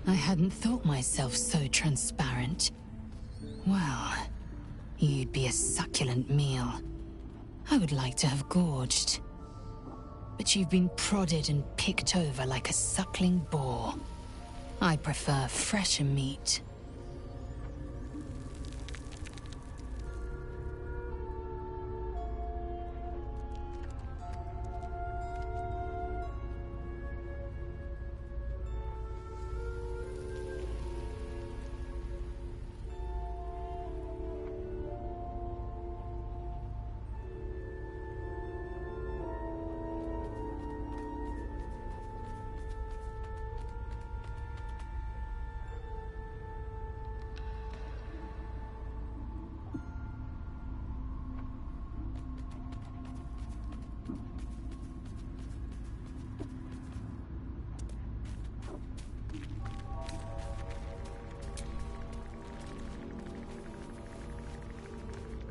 I hadn't thought myself so transparent. Well, you'd be a succulent meal. I would like to have gorged. But you've been prodded and picked over like a suckling boar. I prefer fresher meat.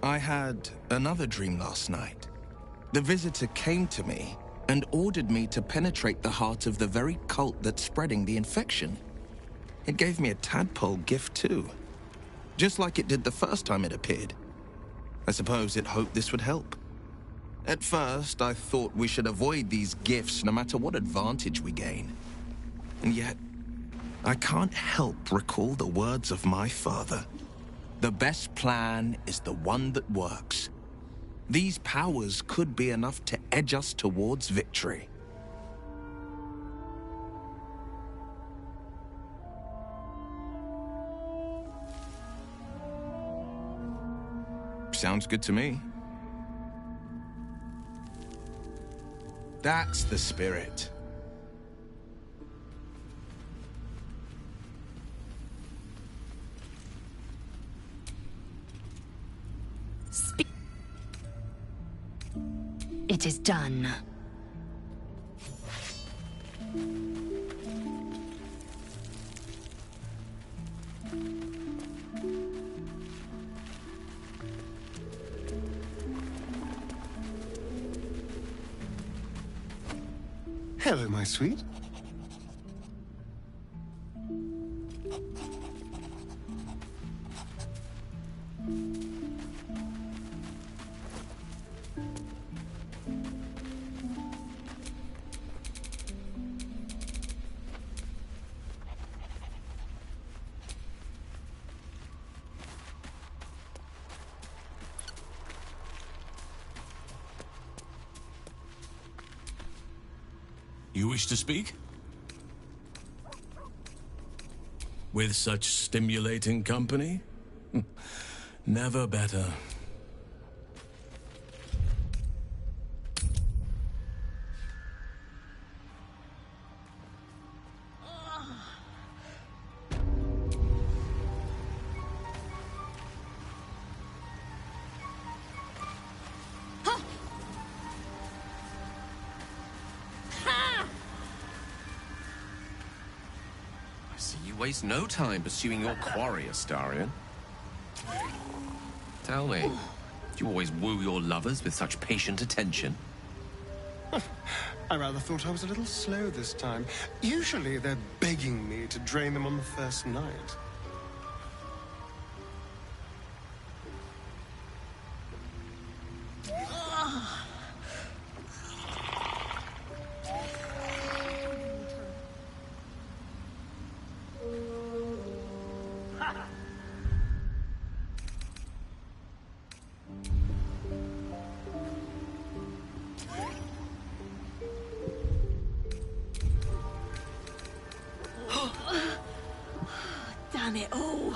I had another dream last night. The visitor came to me and ordered me to penetrate the heart of the very cult that's spreading the infection. It gave me a tadpole gift too, just like it did the first time it appeared. I suppose it hoped this would help. At first, I thought we should avoid these gifts no matter what advantage we gain. And yet, I can't help recall the words of my father. The best plan is the one that works. These powers could be enough to edge us towards victory. Sounds good to me. That's the spirit. It is done. Hello, my sweet. You wish to speak? With such stimulating company? Never better. Waste no time pursuing your quarry, Astarion. Tell me, do you always woo your lovers with such patient attention? I rather thought I was a little slow this time. Usually they're begging me to drain them on the first night. Damn it all!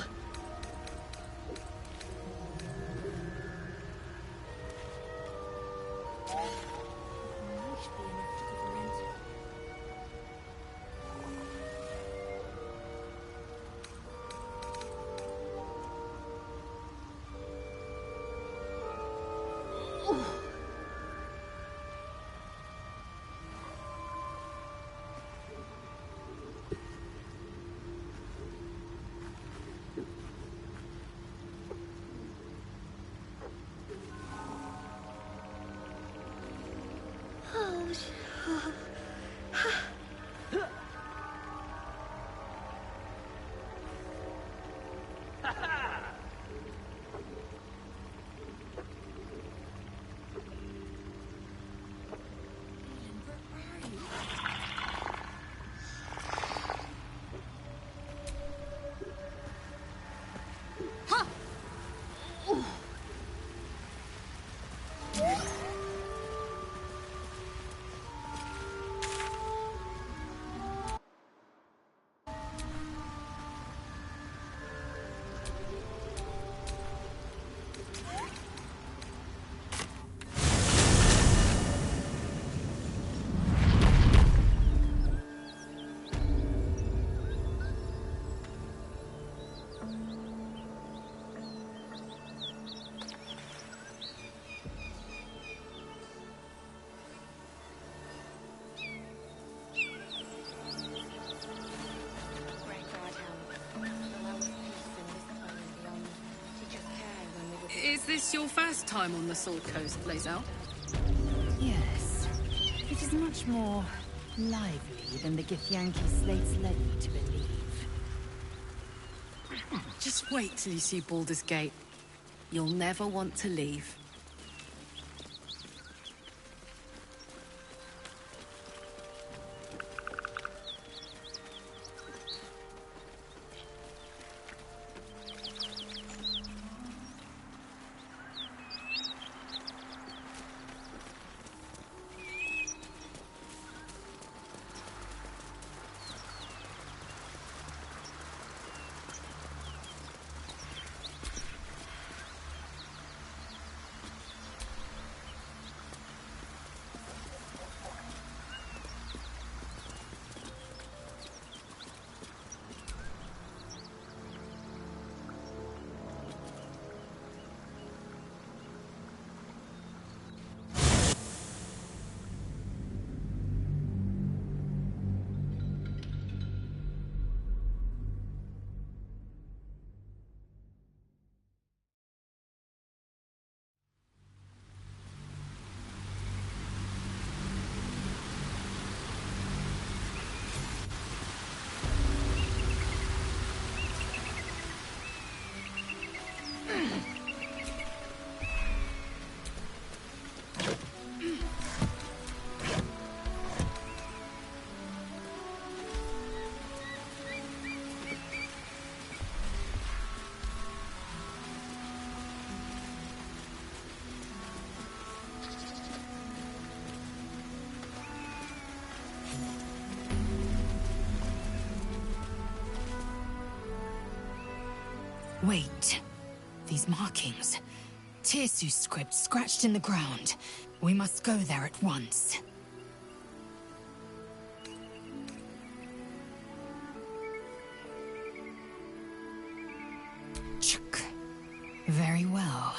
Is this your first time on the Sword Coast, Blazel? Yes. It is much more lively than the Githyanki slates led me to believe. Just wait till you see Baldur's Gate. You'll never want to leave. Wait. These markings. Tirsu script scratched in the ground. We must go there at once. Chuk. Very well.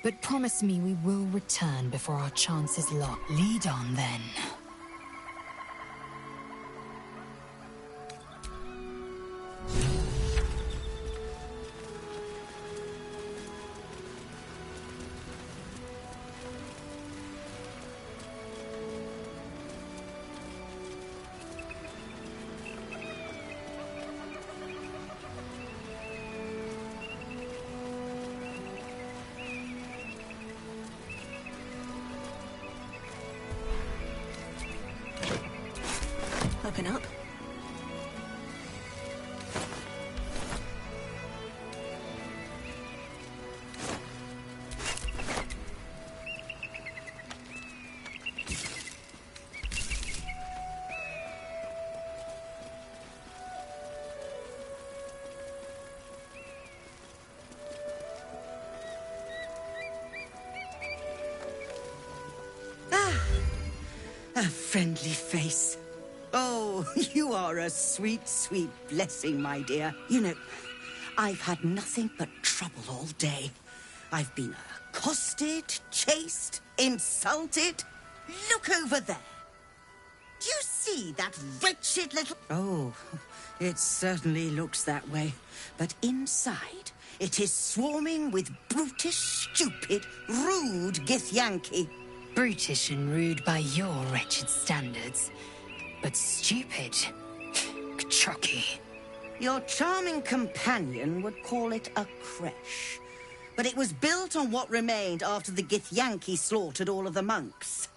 But promise me we will return before our chance is lost. Lead on, then. Open up. A friendly face. Oh, you are a sweet, sweet blessing, my dear. You know, I've had nothing but trouble all day. I've been accosted, chased, insulted. Look over there. Do you see that wretched little... Oh, it certainly looks that way. But inside, it is swarming with brutish, stupid, rude Githyanki. Brutish and rude by your wretched standards. But stupid. Chucky. Your charming companion would call it a creche. But it was built on what remained after the Githyanki slaughtered all of the monks.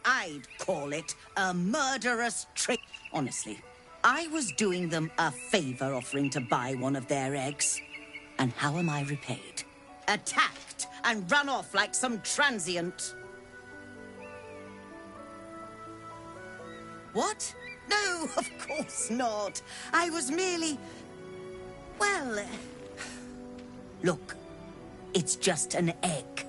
I'd call it a murderous trick. Honestly, I was doing them a favor offering to buy one of their eggs. And how am I repaid? Attacked and run off like some transient. What? No, of course not. I was merely... Well... Look, it's just an egg.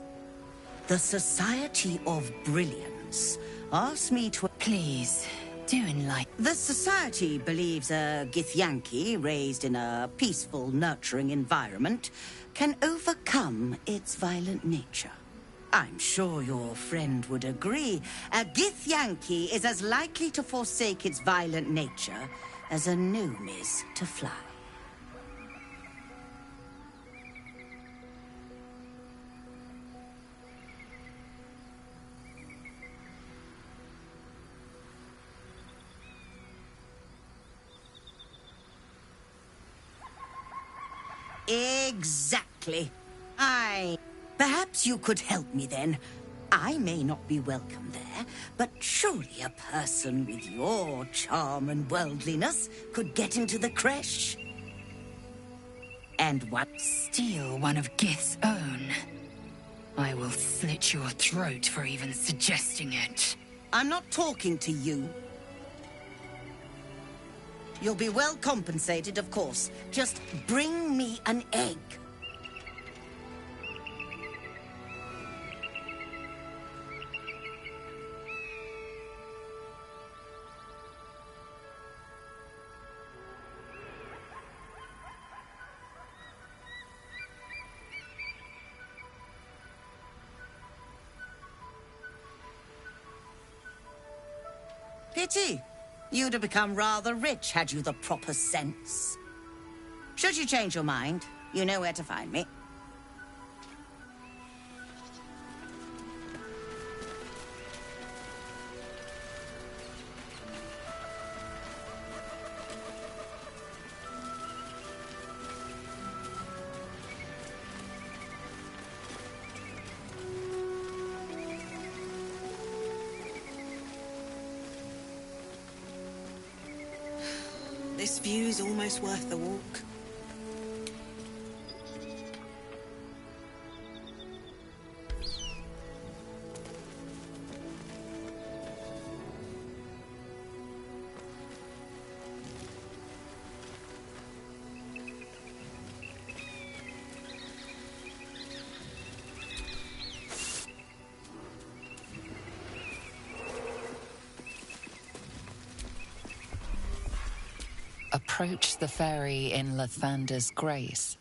The Society of Brilliance asked me to... Please, do enlighten. The Society believes a Githyanki raised in a peaceful, nurturing environment can overcome its violent nature. I'm sure your friend would agree. A Githyanki is as likely to forsake its violent nature as a gnome is to fly. Exactly. Perhaps you could help me then. I may not be welcome there, but surely a person with your charm and worldliness could get into the creche. And what? Steal one of Gith's own. I will slit your throat for even suggesting it. I'm not talking to you. You'll be well compensated, of course. Just bring me an egg. Pity. You'd have become rather rich had you the proper sense. Should you change your mind, you know where to find me. This view's almost worth the walk. Approach the fairy in Lathander's grace.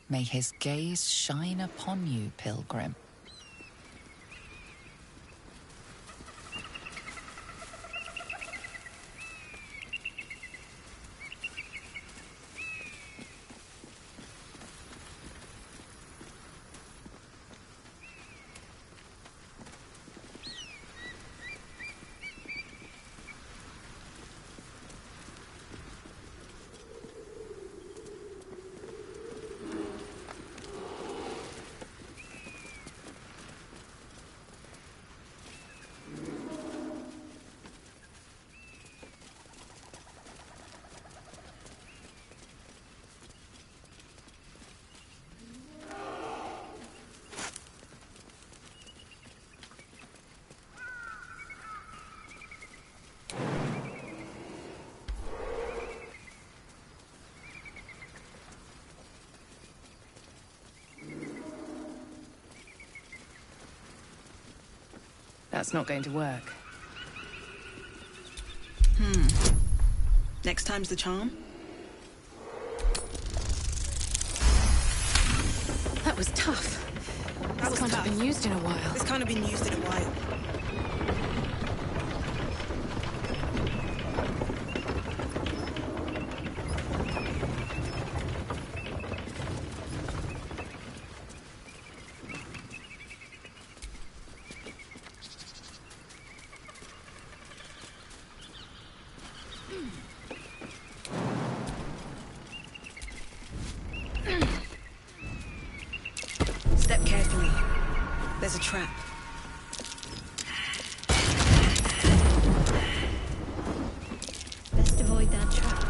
May his gaze shine upon you, pilgrim. That's not going to work. Next time's the charm? That was tough. That was This can't tough. have been used in a while. This can't have been used in a while. Step carefully. There's a trap. Best avoid that trap.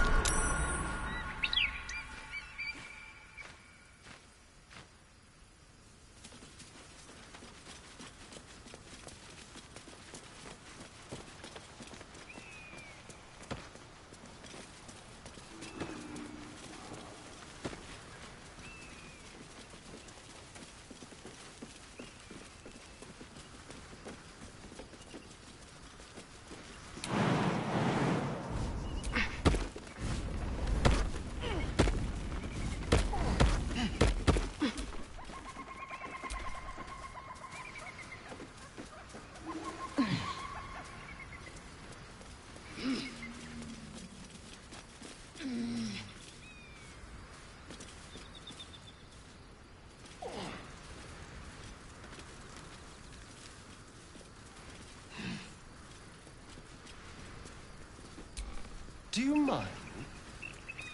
Do you mind?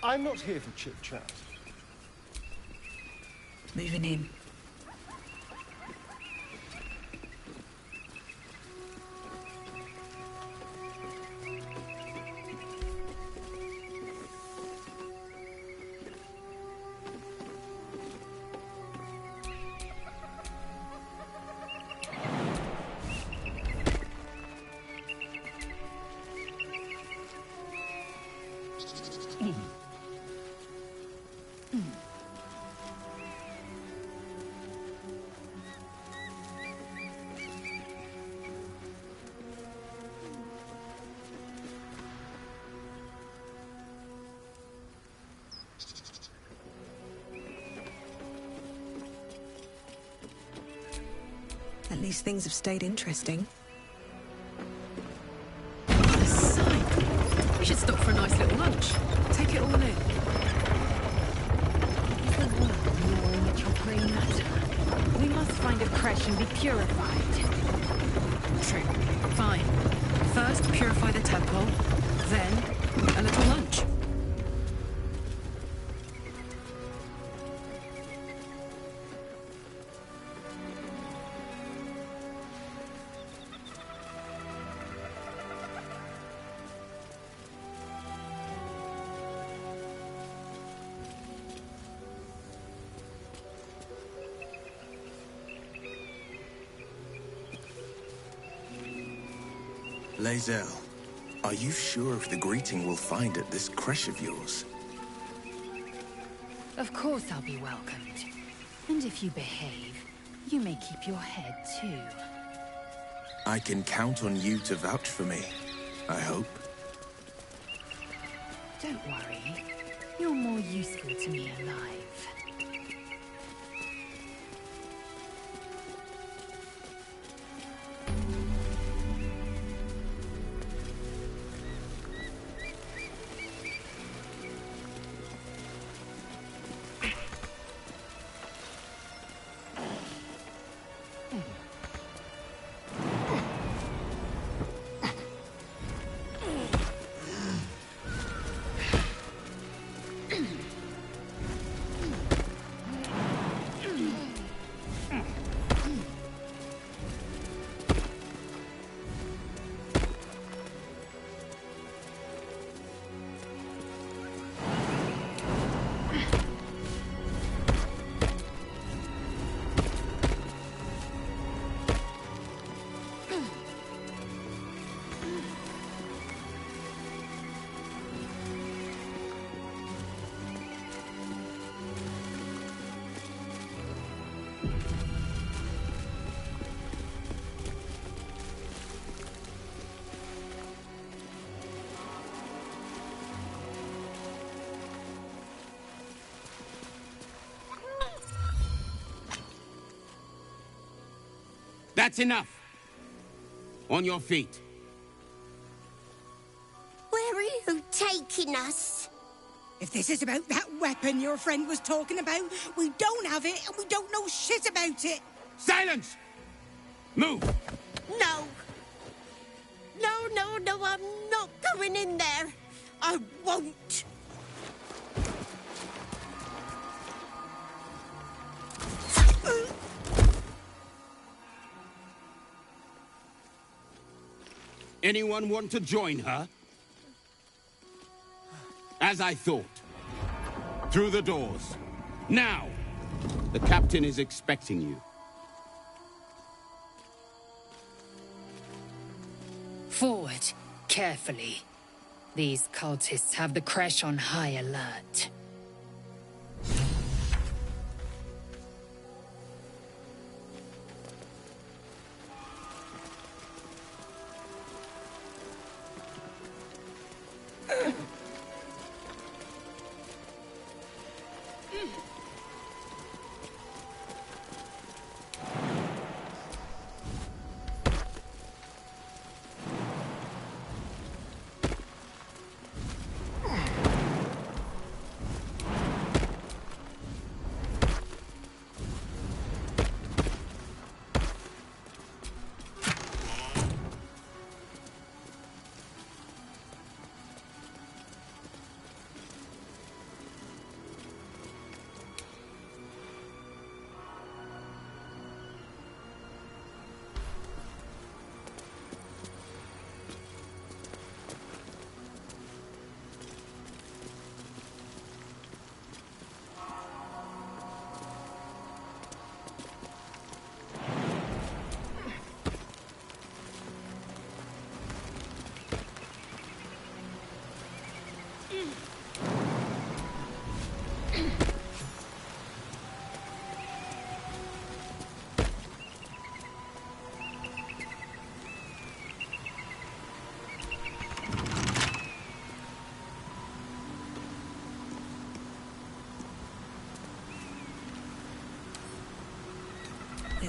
I'm not here for chit-chat. Moving in. At least things have stayed interesting. The sight. We should stop for a nice little lunch. Take it all in. Is the world gnawing at your grey matter? We must find a creche and be purified. True. Fine. First, purify the temple. Then, a little lunch. Lae'zel, are you sure of the greeting we'll find at this creche of yours? Of course I'll be welcomed. And if you behave, you may keep your head too. I can count on you to vouch for me, I hope. Don't worry. You're more useful to me alive. That's enough. On your feet. Where are you taking us? If this is about that weapon your friend was talking about, we don't have it and we don't know shit about it. Silence! Move! No. No, I'm not going in there. I won't. Anyone want to join her? As I thought. Through the doors. Now! The captain is expecting you. Forward, carefully. These cultists have the creche on high alert.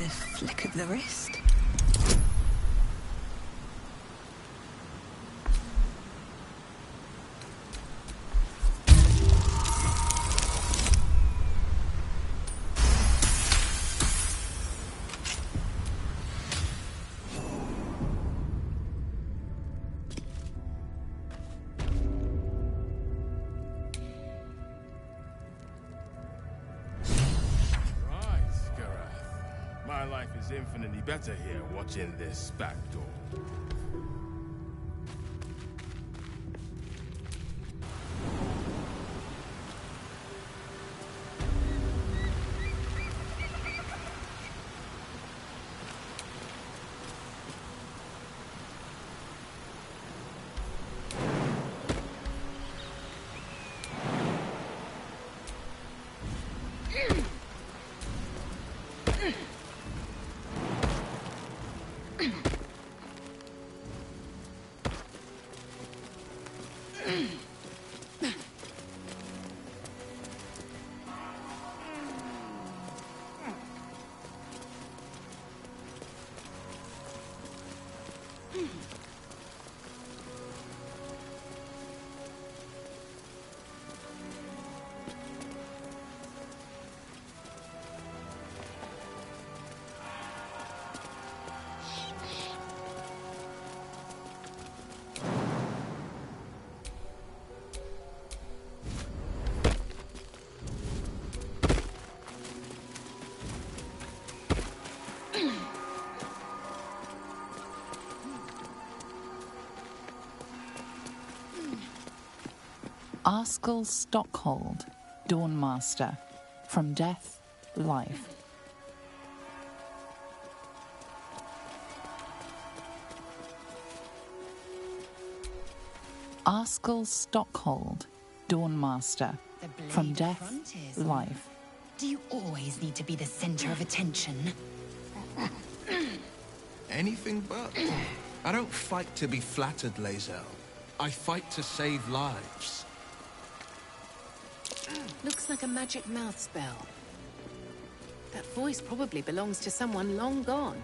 a flick of the wrist. My life is infinitely better here watching this back door. Arskel Stockhold, Dawnmaster. From death, life. Arskel Stockhold, Dawnmaster. From death, life. Do you always need to be the center of attention? Anything but. I don't fight to be flattered, Lae'zel. I fight to save lives. Looks like a magic mouth spell. That voice probably belongs to someone long gone.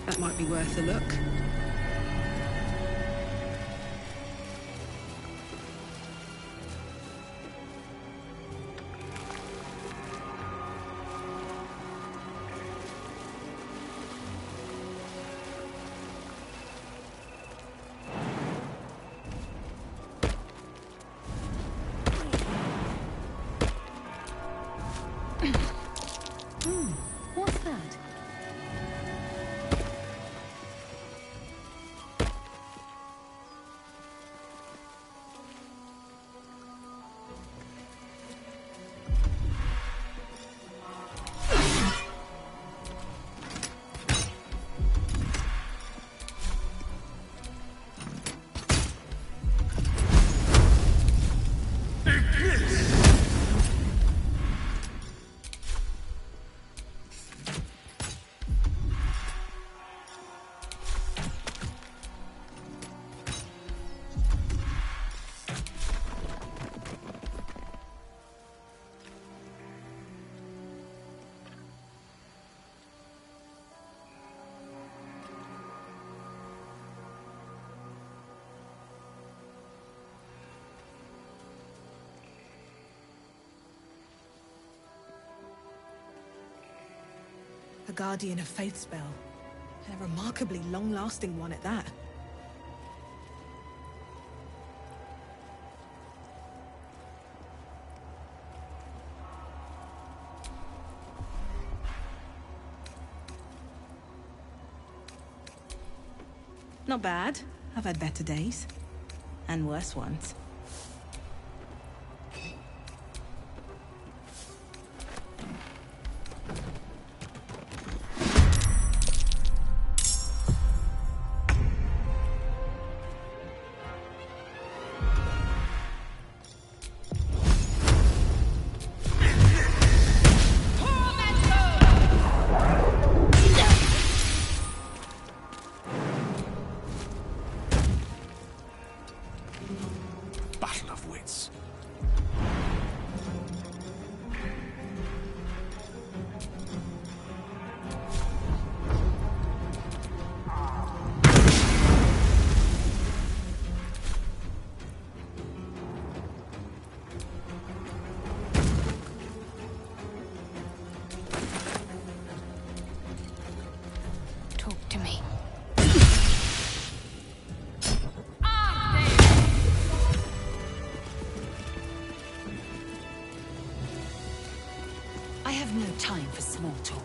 That might be worth a look. What's that? A Guardian of Faith spell. And a remarkably long-lasting one at that. Not bad. I've had better days. And worse ones. talk to me. I have no time for small talk.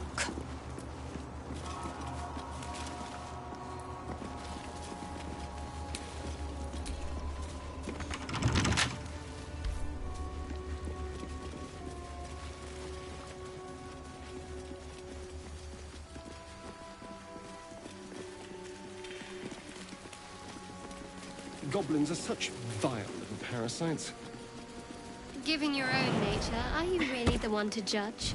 Goblins are such vile little parasites. Given your own nature, are you really the one to judge?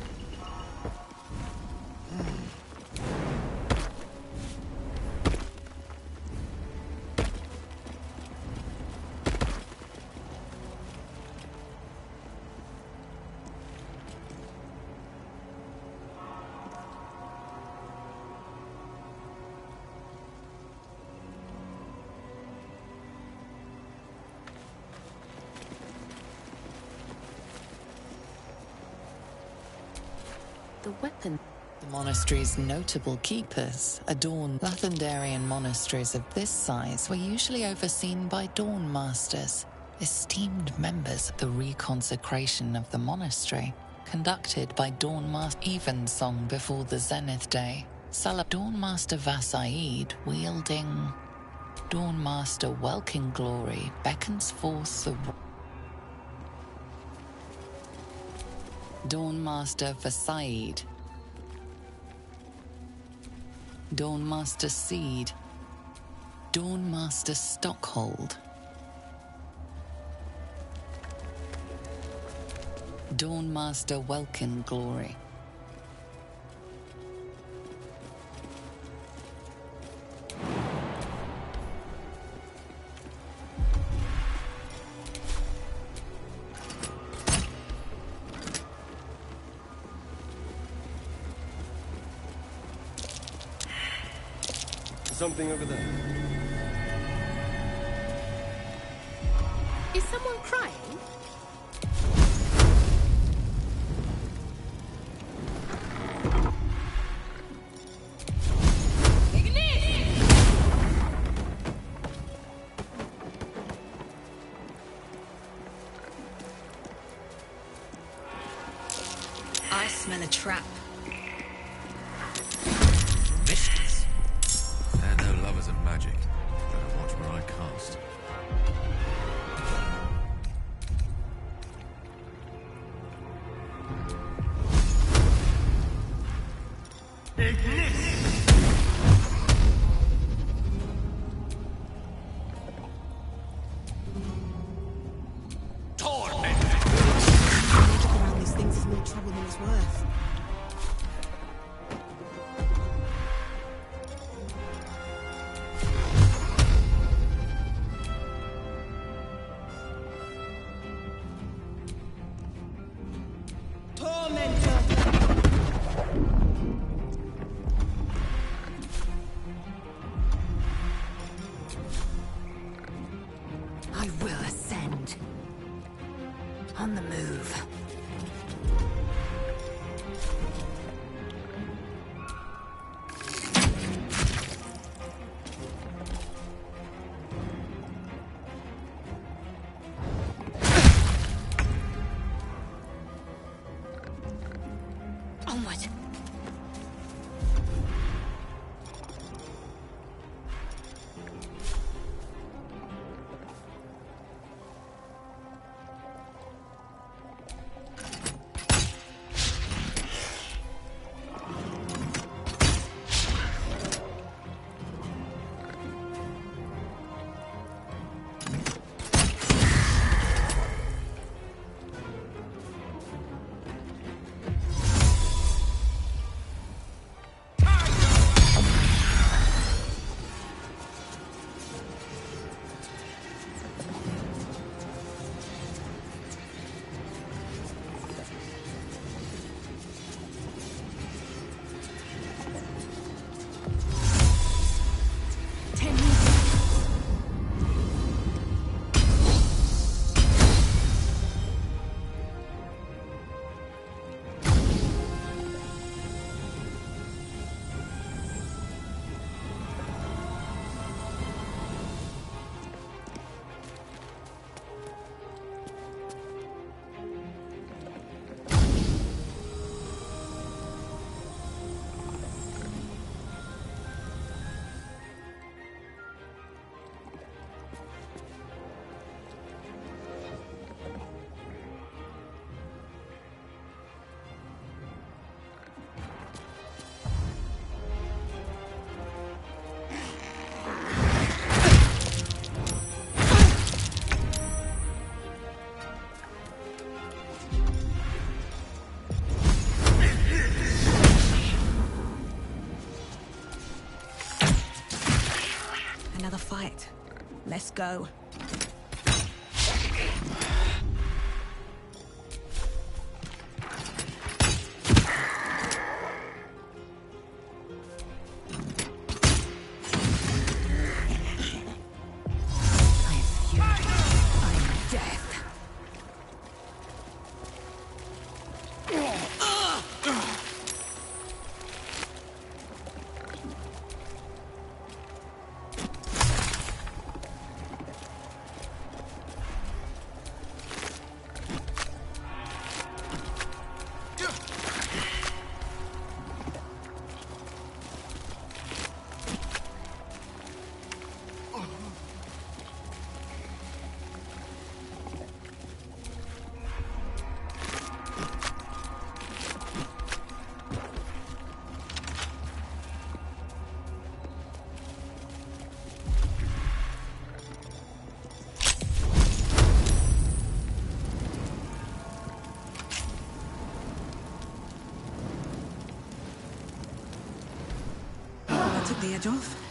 The weapon. The monastery's notable keepers adorn Lathendarian monasteries of this size were usually overseen by Dawn Masters, esteemed members of the reconsecration of the monastery, conducted by Dawn Master Evensong before the Zenith Day. Dawn Master Vassaid, wielding Dawn Master Welkin Glory, beckons forth the Dawn Master Vassaid, Dawn Master Seed, Dawn Master Stockhold, Dawn Master Welkin Glory. Something over there. Is someone crying? I smell a trap. Mistress? They're no lovers of magic. Better watch where I cast. Magic around these things is more trouble than it's worth. I will ascend. On the move. Onward. Another fight. Let's go. Took the edge off.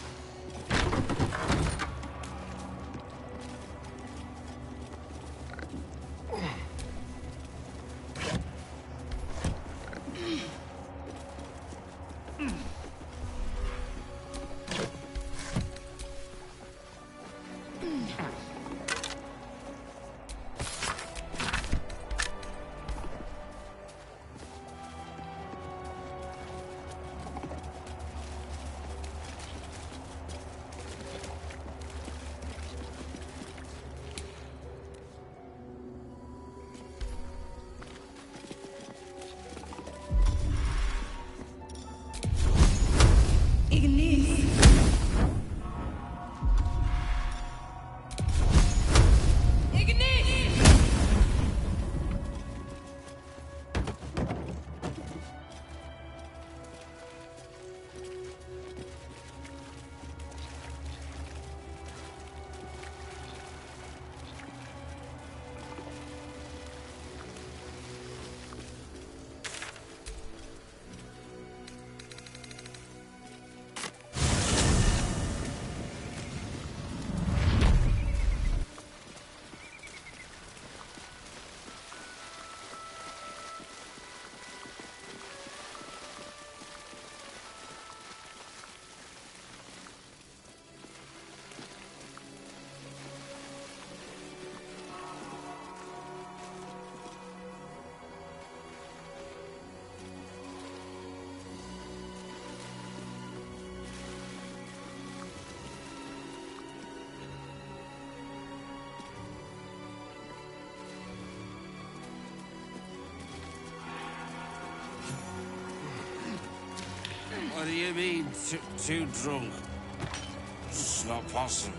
What do you mean, too drunk? It's not possible.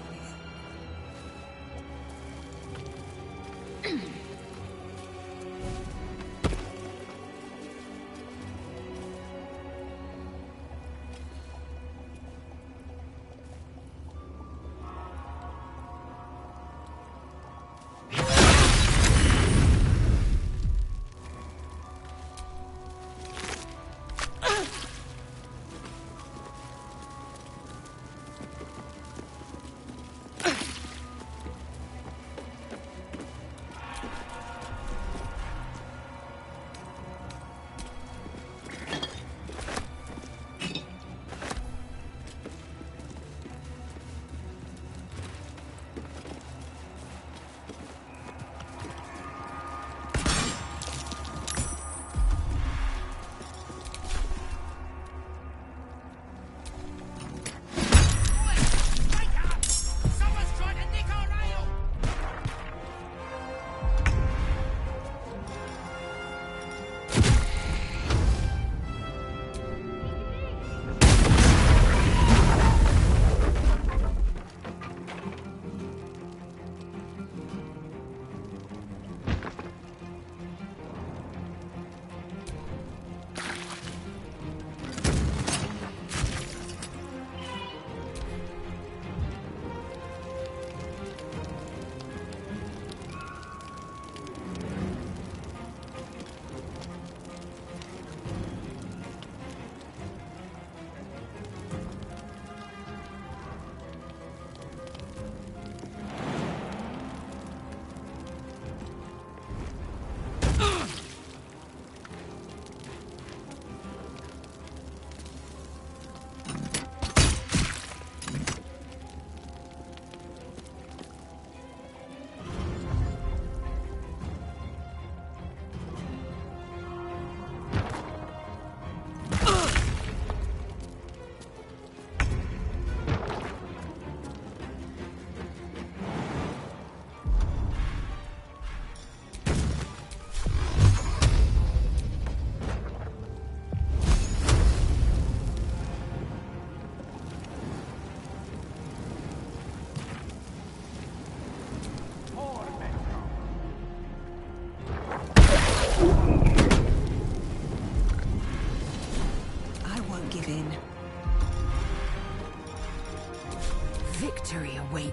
Victory awaits.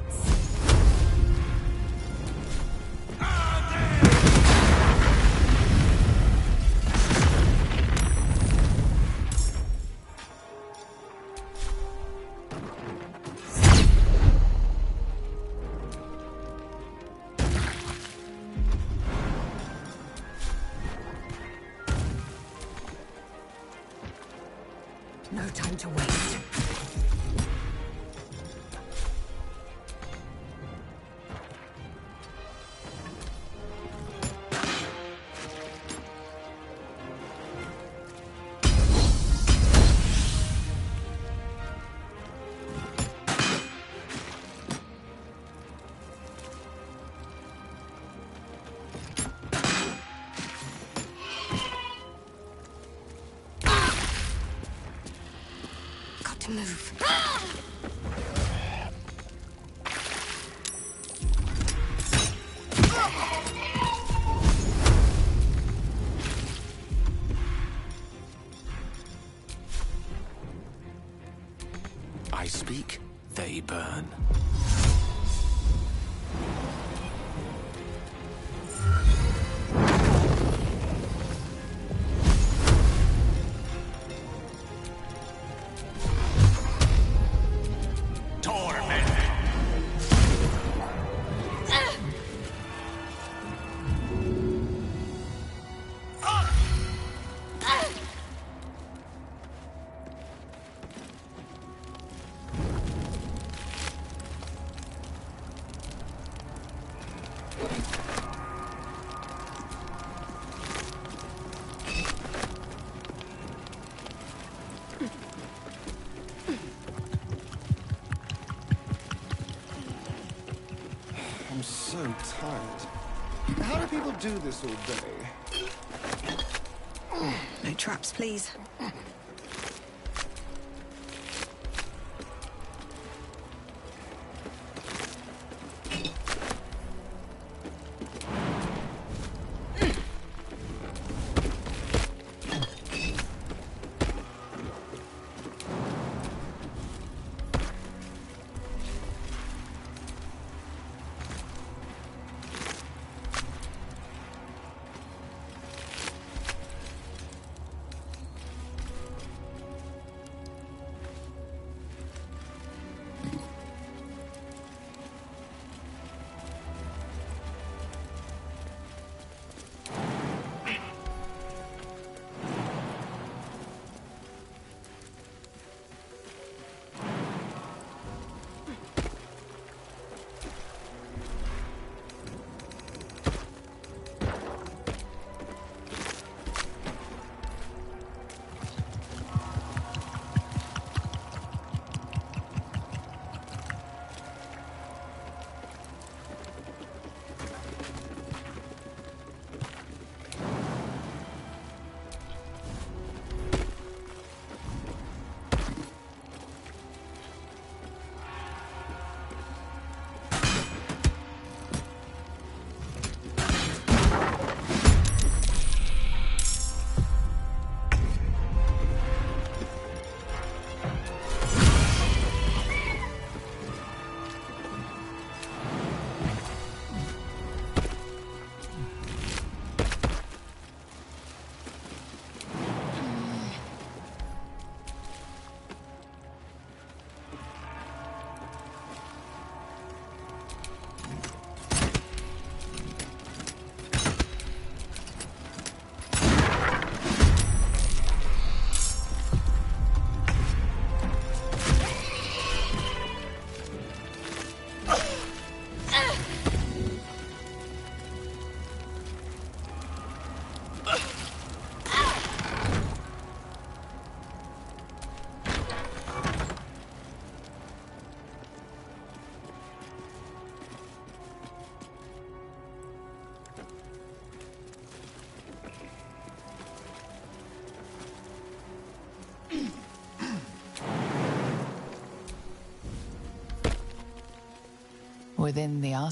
No time to waste. Got to move. I speak, they burn. I'm so tired. How do people do this all day? No traps, please.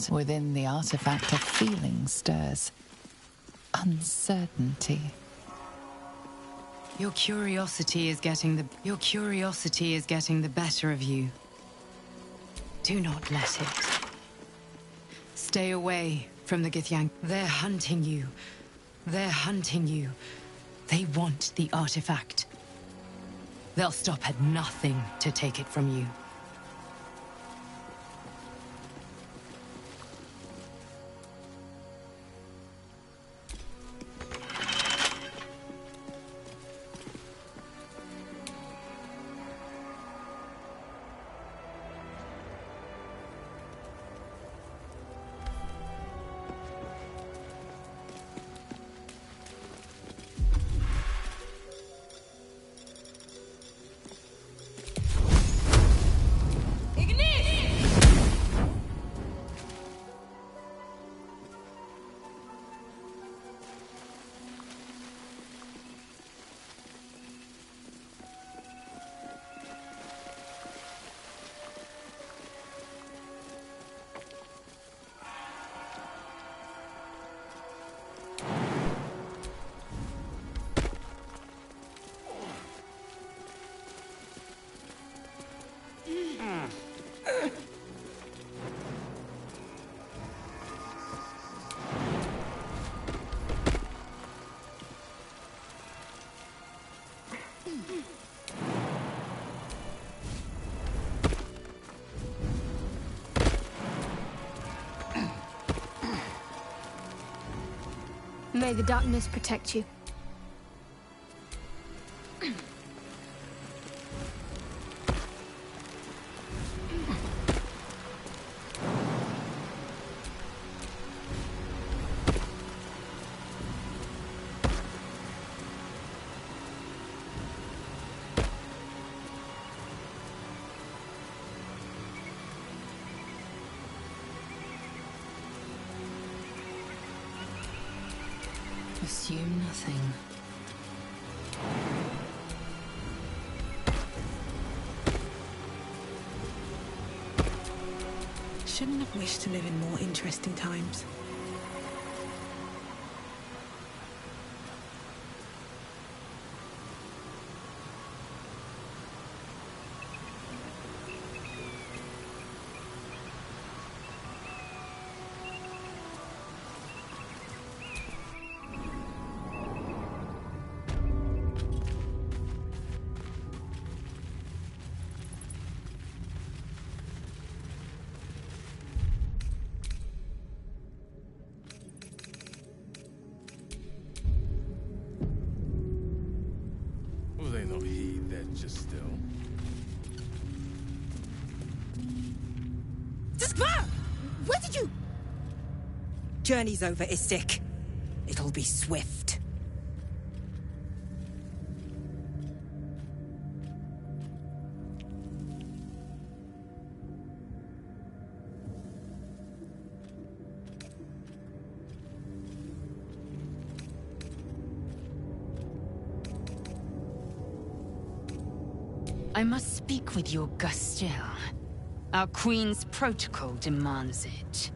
Within the artifact, a feeling stirs. Uncertainty. Your curiosity is getting the better of you. Do not let it. Stay away from the Githyank. They're hunting you. They're hunting you. They want the artifact. They'll stop at nothing to take it from you. May the darkness protect you. Assume nothing. Shouldn't have wished to live in more interesting times. They not heed, they're just still. Skvar! Where did you... Journey's over, Istik. It'll be swift. I must speak with your Gustil. Our Queen's protocol demands it.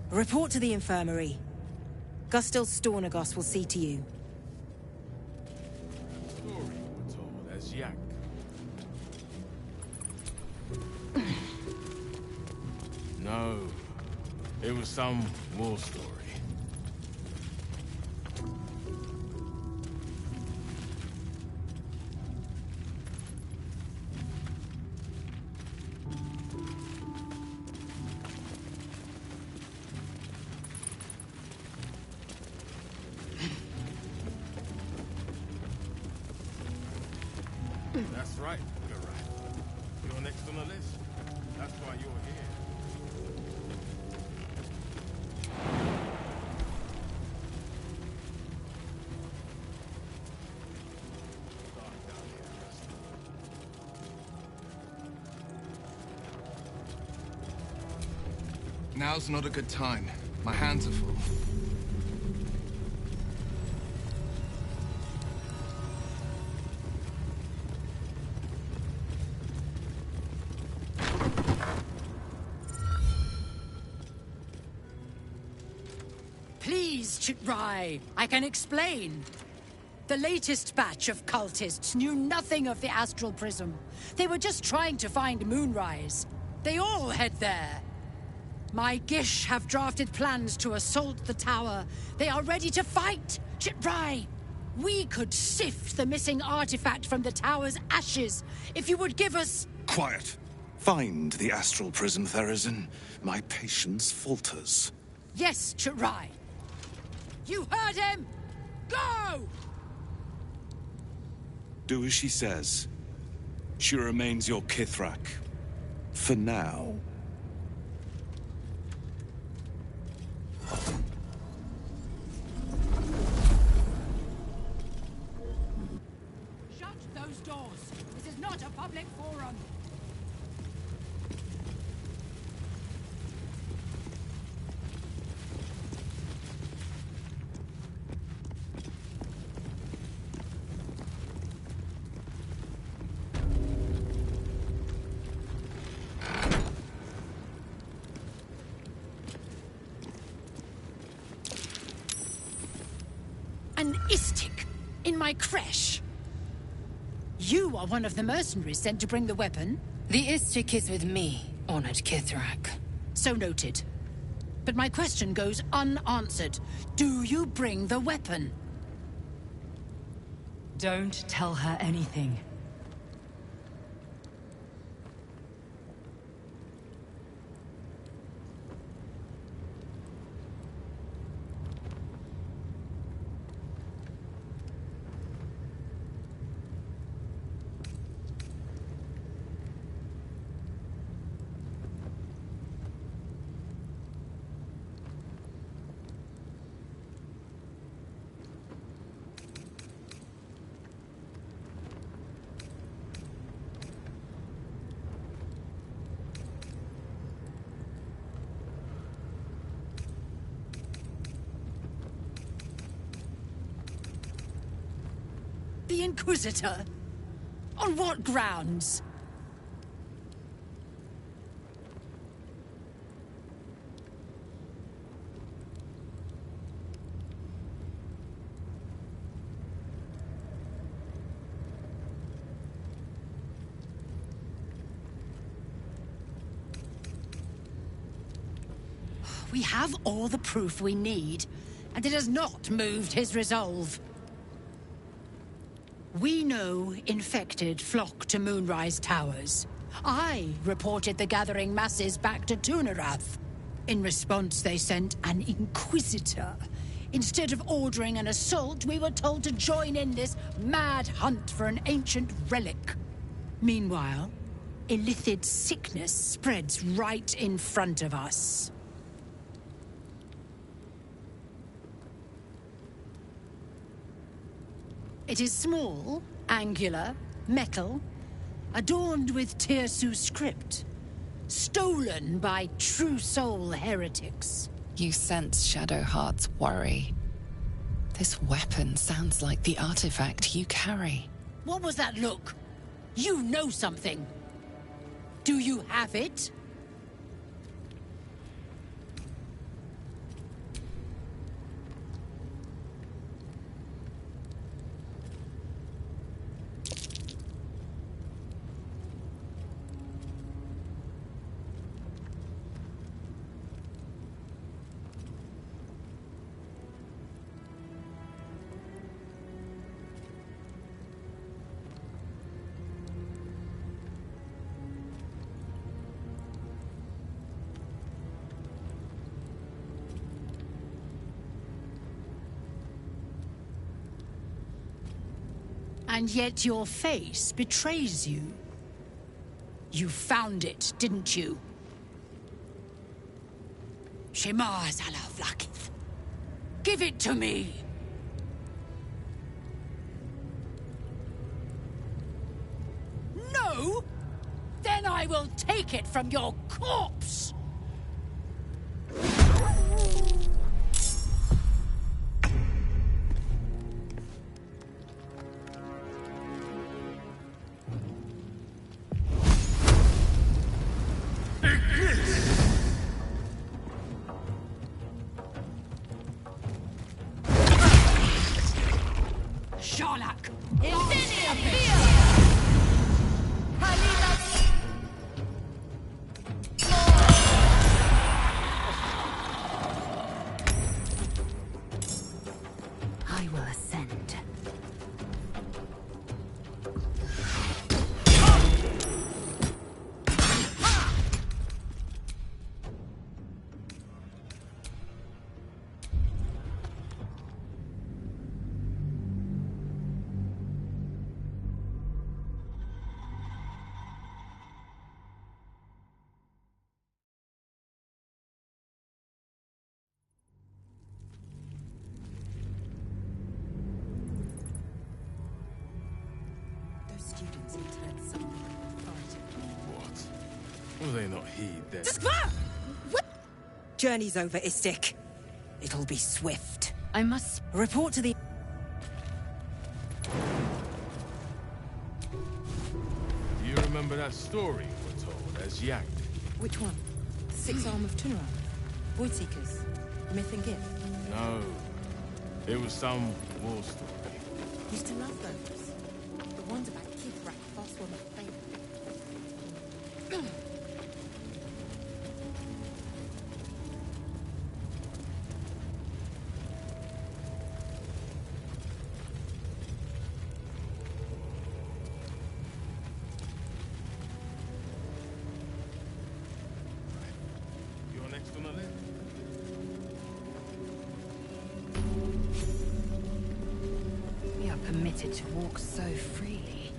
Report to the infirmary. Gustil Stornagos will see to you. Story we're told as Yak. No, it was some war story. That's right, you're right. You're next on the list. That's why you're here. Now's not a good time. My hands are full. Please, Chitrai, I can explain. The latest batch of cultists knew nothing of the Astral Prism. They were just trying to find Moonrise. They all head there. My Gish have drafted plans to assault the tower. They are ready to fight. Chitrai, we could sift the missing artifact from the tower's ashes if you would give us... Quiet. Find the astral prism, Therazin. My patience falters. Yes, Chitrai. You heard him! Go! Do as she says. She remains your Kithrak. For now. Shut those doors. This is not a public forum. An Istik in my creche. You are one of the mercenaries sent to bring the weapon. The Istik is with me, honored Kithrak. So noted. But my question goes unanswered. Do you bring the weapon? Don't tell her anything. The Inquisitor? On what grounds? We have all the proof we need, and it has not moved his resolve. We know infected flock to Moonrise Towers. I reported the gathering masses back to Tunarath. In response, they sent an Inquisitor. Instead of ordering an assault, we were told to join in this mad hunt for an ancient relic. Meanwhile, Illithid sickness spreads right in front of us. It is small, angular, metal, adorned with Tirsu script, stolen by true soul heretics. You sense Shadowheart's worry. This weapon sounds like the artifact you carry. What was that look? You know something. Do you have it? And yet your face betrays you. You found it, didn't you? Shema Zalavlakith. Give it to me! No? Then I will take it from your corpse! Sharlak! Will they not heed their... Journey's over, Istik. It'll be swift. I must report to the... Do you remember that story you were told as Yak? Which one? The Six Arm of Tunara? Void Seekers? Myth and Gift? No. It was some war story. Used to love those. The ones about Kithrak, fast were my favorite. You're next on the list. We are permitted to walk so freely.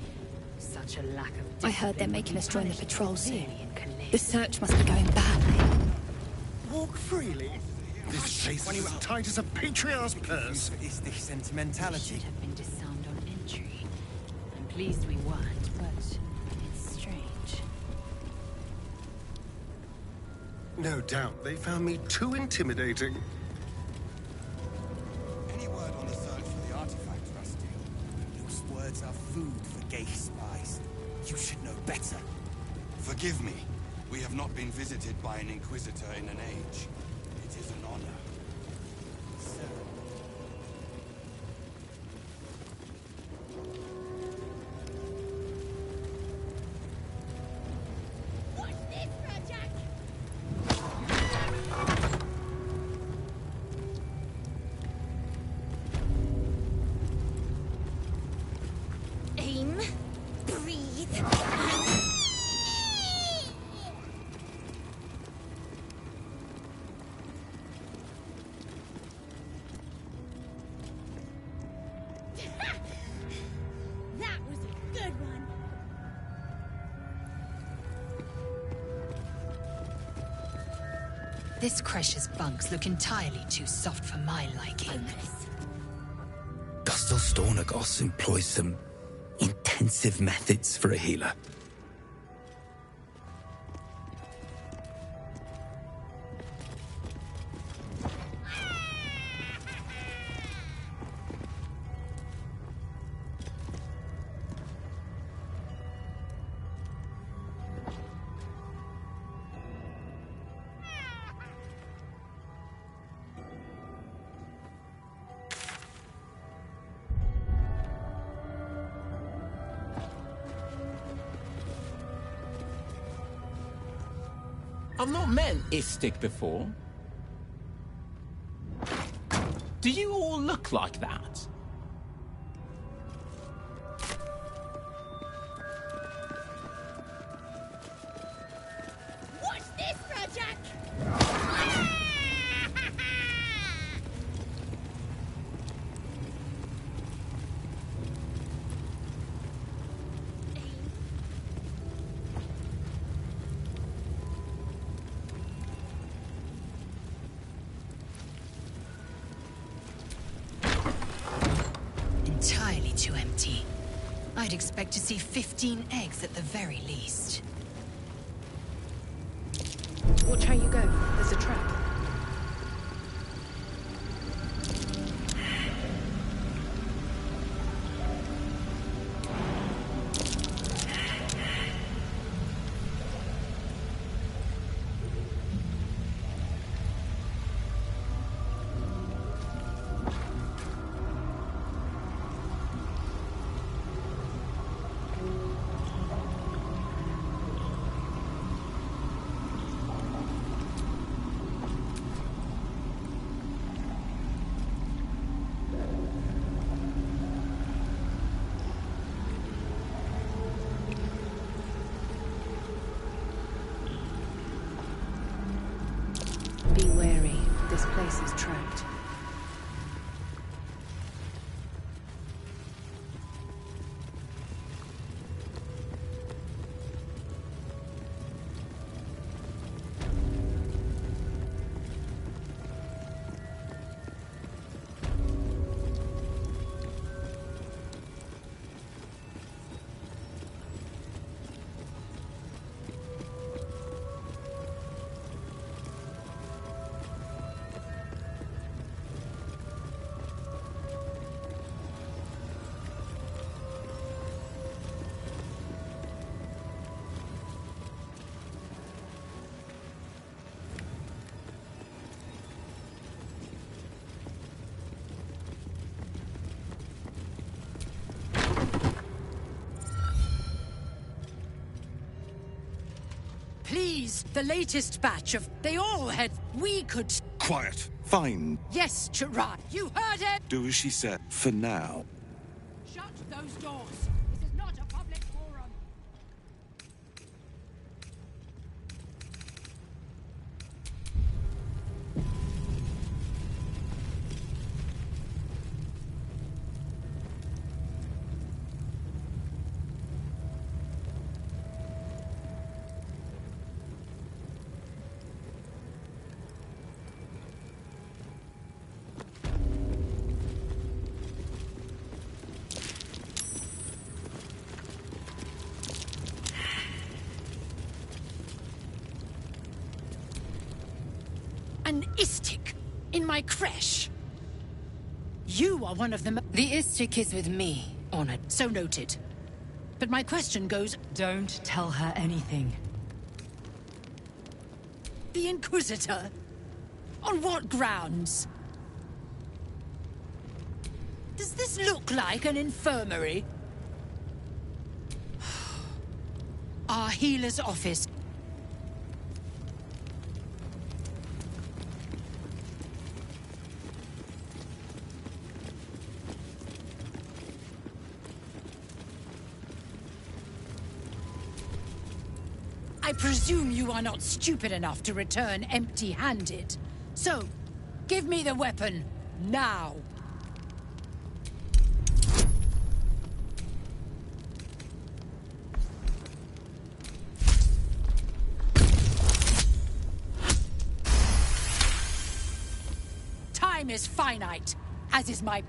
Such a lack of... I heard they're making us join the patrol soon. severely in Calais. The search must be going badly. Walk freely. This place is as tight as a patriarch's purse. Is this sentimentality? Should have been disarmed on entry. I'm pleased we weren't, but it's strange. No doubt they found me too intimidating. Any word on the search for the artifact, Rusty? Those words are food for gay spies. You should know better. Forgive me. We have not been visited by an Inquisitor in an age. It is an honor. Sir. What's this, Rajak? Aim, breathe. That was a good one. This Cresh's bunks look entirely too soft for my liking. Dustel Stornagos employs some intensive methods for a healer. I've not met Istik before. Do you all look like that? What's this, Rajak? Entirely too empty. I'd expect to see 15 eggs at the very least. Watch how you go. There's a trap. Be wary. This place is trapped. These, the latest batch of... They all had... We could... Quiet. Fine. Yes, Chirai. You heard it! Do as she said. For now. Shut those doors. This is not a public forum. An Istik in my creche. You are one of them. The Istik is with me, Honored. So noted. But my question goes... Don't tell her anything. The Inquisitor? On what grounds? Does this look like an infirmary? Our healer's office. I presume you are not stupid enough to return empty-handed. So, give me the weapon, now. Time is finite, as is my...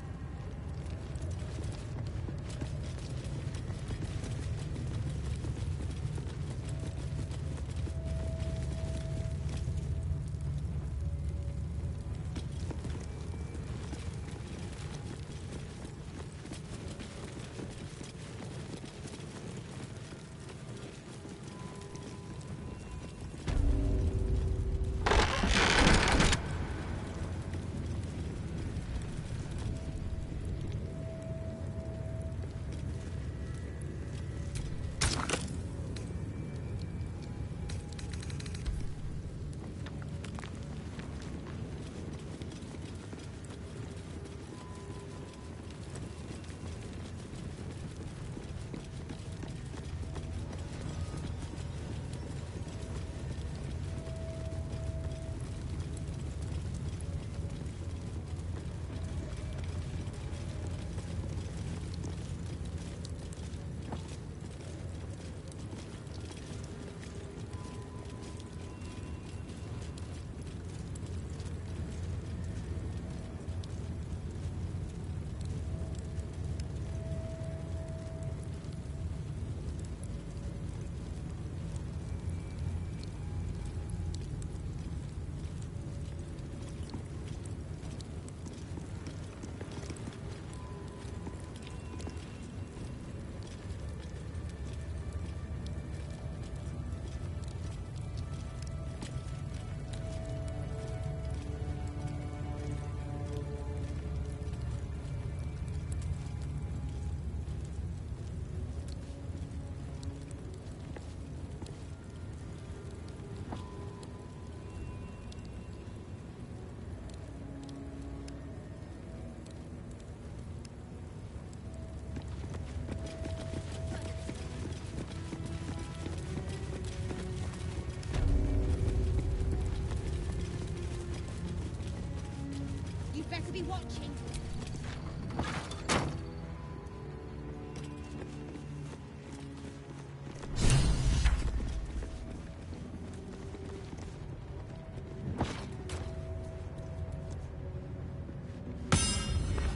Better be watching.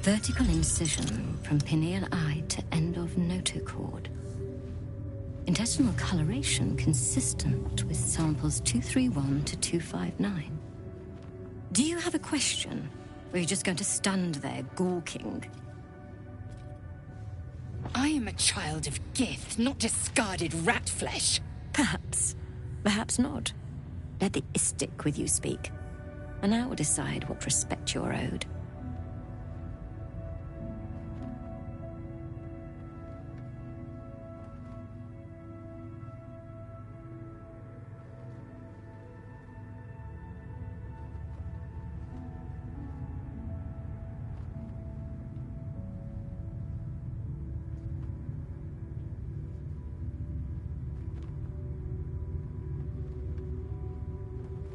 Vertical incision from pineal eye to end of notochord. Intestinal coloration consistent with samples 231 to 259. Do you have a question? Or are you just going to stand there gawking? I am a child of Gith, not discarded rat flesh. Perhaps. Perhaps not. Let the Istik with you speak, and I will decide what respect you're owed.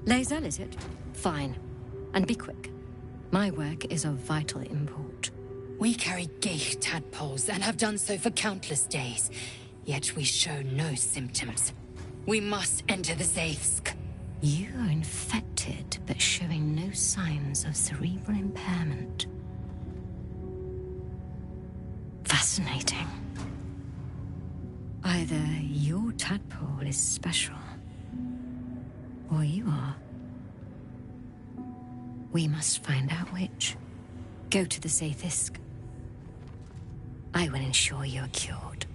Lae'zel, is it? Fine. And be quick. My work is of vital import. We carry Geich tadpoles and have done so for countless days, yet we show no symptoms. We must enter the Zaithsk. You are infected, but showing no signs of cerebral impairment. Fascinating. Either your tadpole is special, or you are. We must find out which. Go to the Zaithsk. I will ensure you are cured.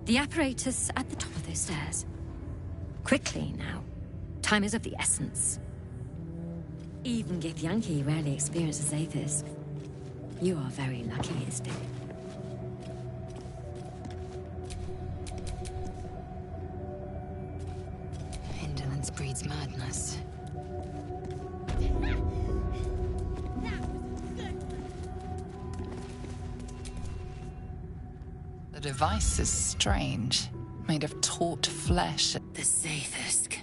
The apparatus at the top of those stairs. Quickly now. Time is of the essence. Even Githyanki rarely experiences Zaithis. You are very lucky, Istik. Indolence breeds madness. The device is strange, made of taut flesh. The Zaithsk.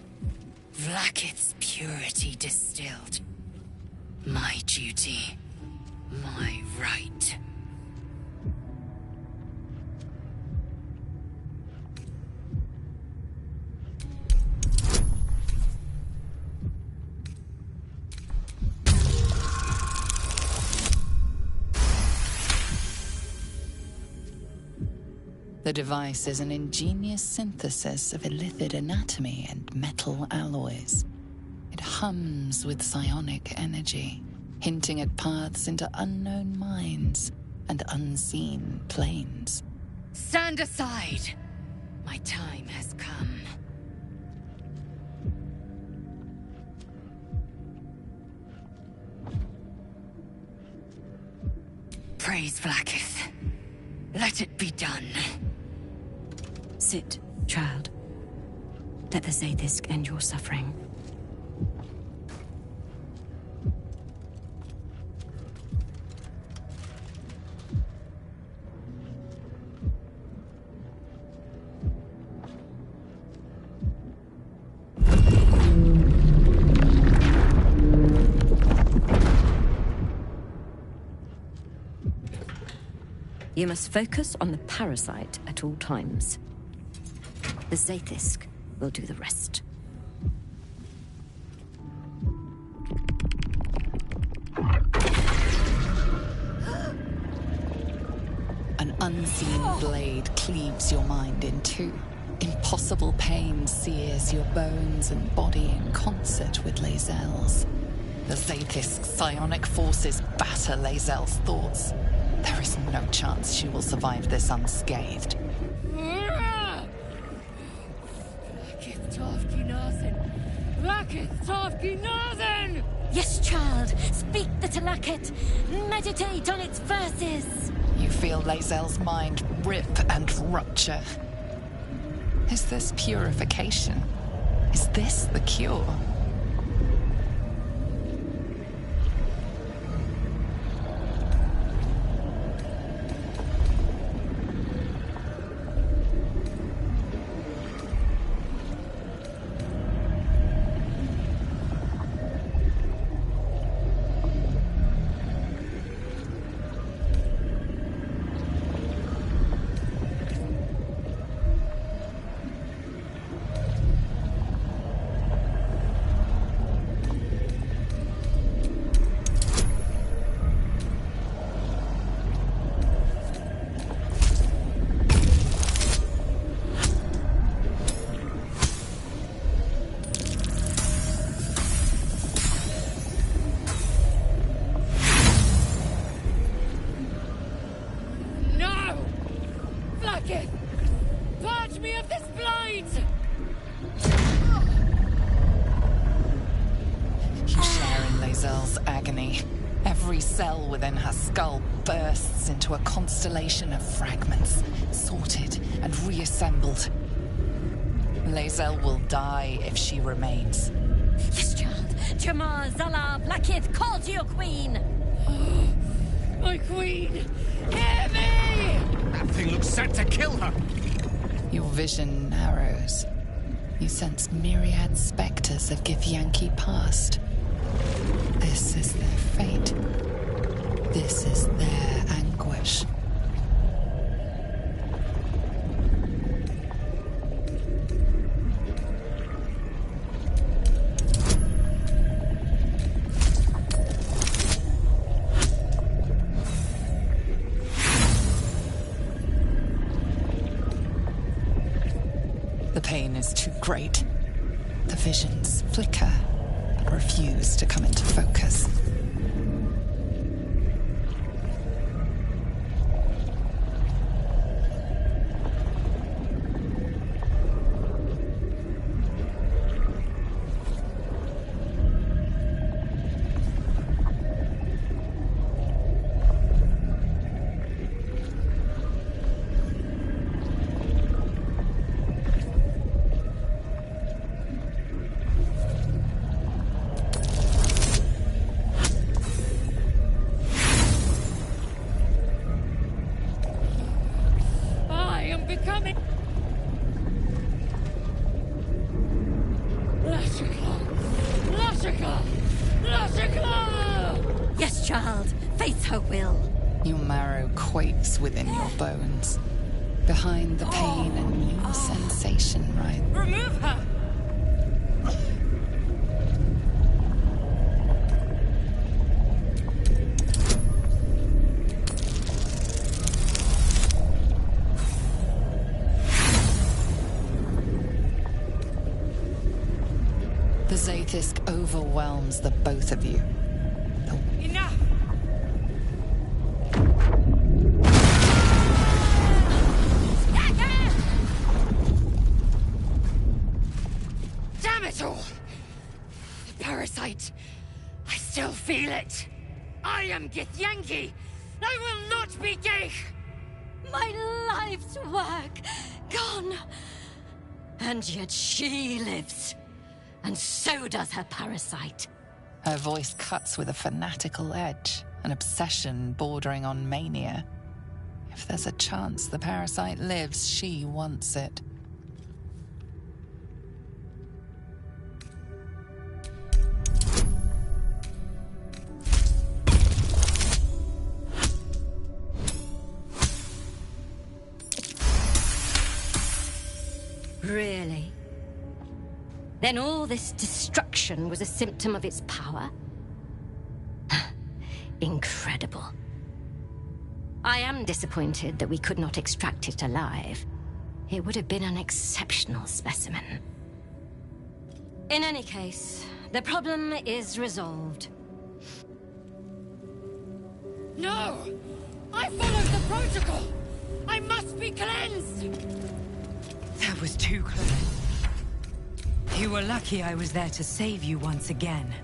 Vlaakith's purity distilled. My duty. My right. The device is an ingenious synthesis of illithid anatomy and metal alloys. It hums with psionic energy, hinting at paths into unknown minds and unseen planes. Stand aside! My time has come. Praise Vlaakith. Let it be done. Sit, child. Let the Zaithis end your suffering. You must focus on the parasite at all times. The Zaithis will do the rest. An unseen blade cleaves your mind in two. Impossible pain sears your bones and body in concert with Lae'zel's. The Zaithis psionic forces batter Lae'zel's thoughts. There is no chance she will survive this unscathed. Yes, child. Speak the Talakit. Meditate on its verses. You feel Lae'zel's mind rip and rupture. Is this purification? Is this the cure? Purge me of this blight! You share in Lae'zel's agony. Every cell within her skull bursts into a constellation of fragments, sorted and reassembled. Lae'zel will die if she remains. Yes, child. Jamar, Zala, Vlaakith, call to your queen! My queen! Hear me! That thing looks set to kill her! Your vision narrows. You sense myriad specters of Githyanki past. This is their fate. This is their anguish. The pain is too great. The visions flicker, but refuse to come into focus. Yes, child. Fate's her will. Your marrow quakes within your bones. Behind the pain, a new sensation rises. Remove her! The Zaith'isk overwhelms the both of you. Enough! Damn it all! The parasite. I still feel it. I am Githyanki. I will not be gay. My life's work gone. And yet she lives. And so does her parasite. Her voice cuts with a fanatical edge, an obsession bordering on mania. If there's a chance the parasite lives, she wants it. Really? Then all this destruction was a symptom of its power? Incredible. I am disappointed that we could not extract it alive. It would have been an exceptional specimen. In any case, the problem is resolved. No! I followed the protocol! I must be cleansed! That was too close. You were lucky I was there to save you once again.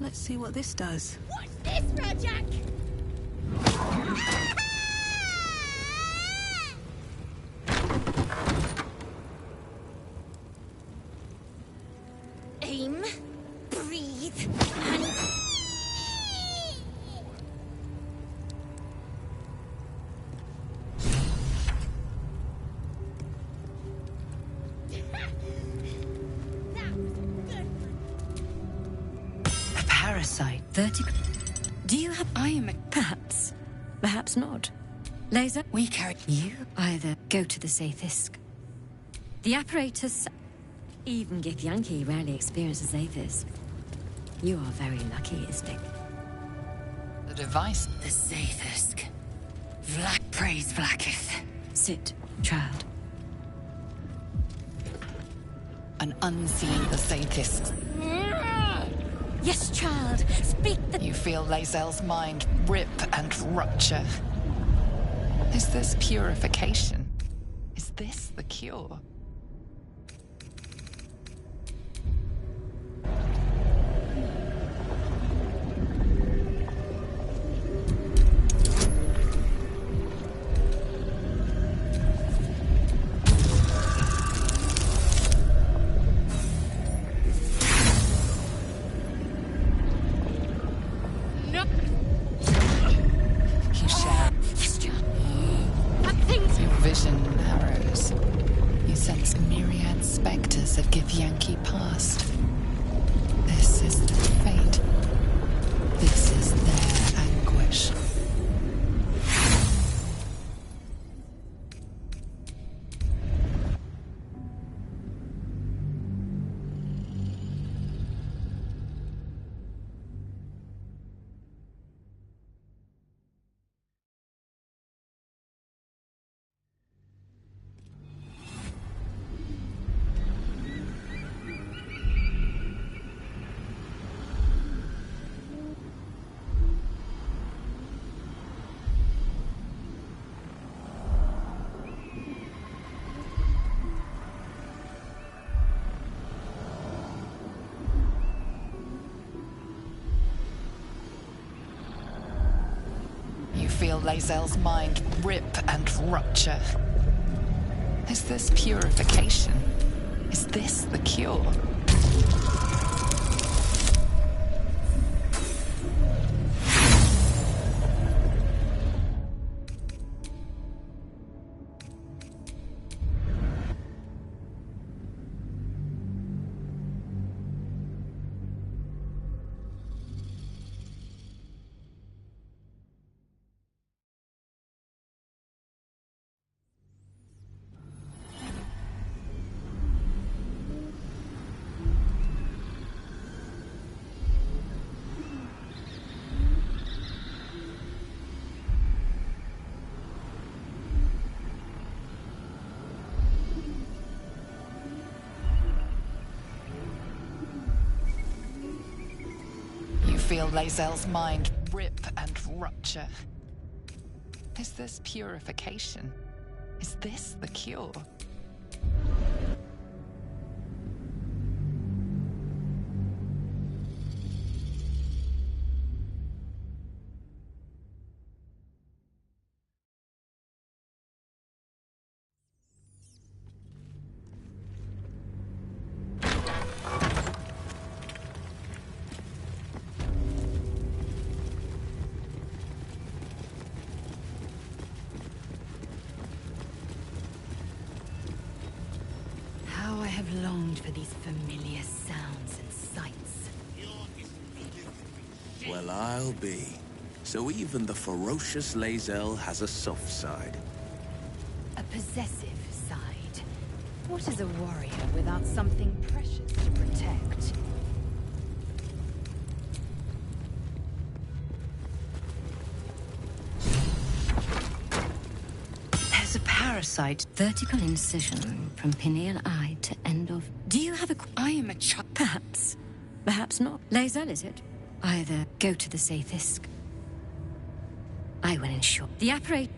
Let's see what this does. What's this, Rajak? Aim, breathe, and... A parasite. Vertical. Do you have... I am a... Perhaps. Perhaps not. Laser, we carry... You either go to the Sathisk. The apparatus... Even Githyanki rarely experiences Athis. You are very lucky, Istik. The device. The Sathisk. Praise Vlaakith. Sit, child. An unseen Sathisk. Yes, child. Speak the... You feel Lae'zel's mind rip and rupture. Is this purification? Is this the cure? Feel Lae'zel's mind rip and rupture. Is this purification? Is this the cure? Feel Lae'zel's mind rip and rupture. Is this purification? Is this the cure? Longed for these familiar sounds and sights. Well, I'll be. So even the ferocious Lae'zel has a soft side. A possessive side. What is a warrior without something precious to protect? There's a parasite. Vertical incision from pineal eye to end of... Do you have a... I am a child. Perhaps. Perhaps not. Lae'zel, is it? Either go to the Sathisk. I will ensure... The apparatus...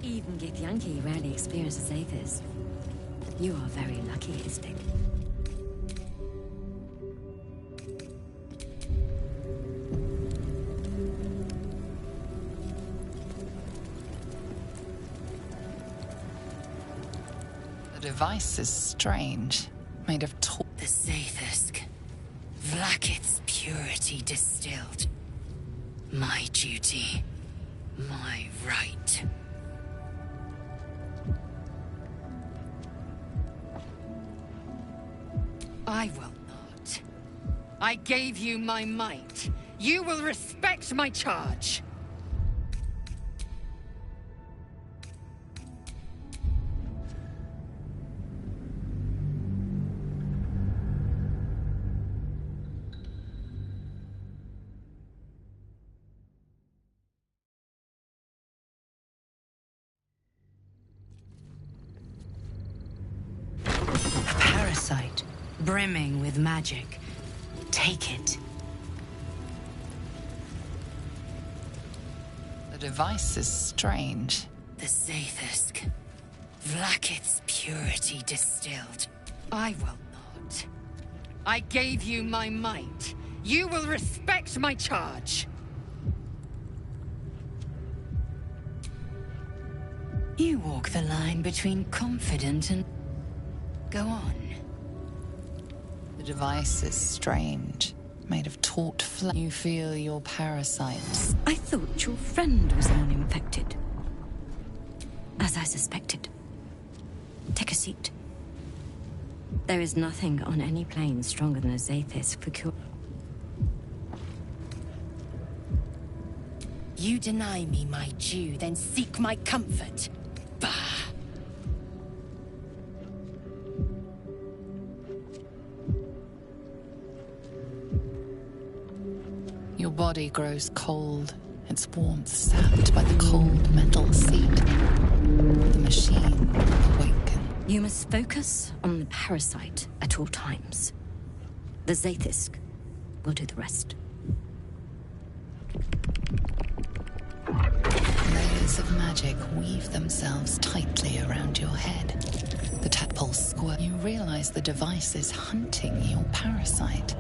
Even Githyanki rarely experiences Athis. You are very lucky, Istik. device is strange, made of The Zathusk. Vlaakith's purity distilled. My duty. My right. I will not. I gave you my might. You will respect my charge. A parasite, brimming with magic. Take it. The device is strange. The Zathusk. Vlaakith's purity distilled. I will not. I gave you my might. You will respect my charge. You walk the line between confident and... Go on. The device is strange, made of taut flesh. You feel your parasites. I thought your friend was the one infected. As I suspected. Take a seat. There is nothing on any plane stronger than a Zathusk for cure. You deny me my due, then seek my comfort. Bah! Your body grows cold, its warmth sapped by the cold metal seat. The machine awakens. You must focus on the parasite at all times. The Zathusk will do the rest. Layers of magic weave themselves tightly around your head. The tadpole squirt. You realize the device is hunting your parasite.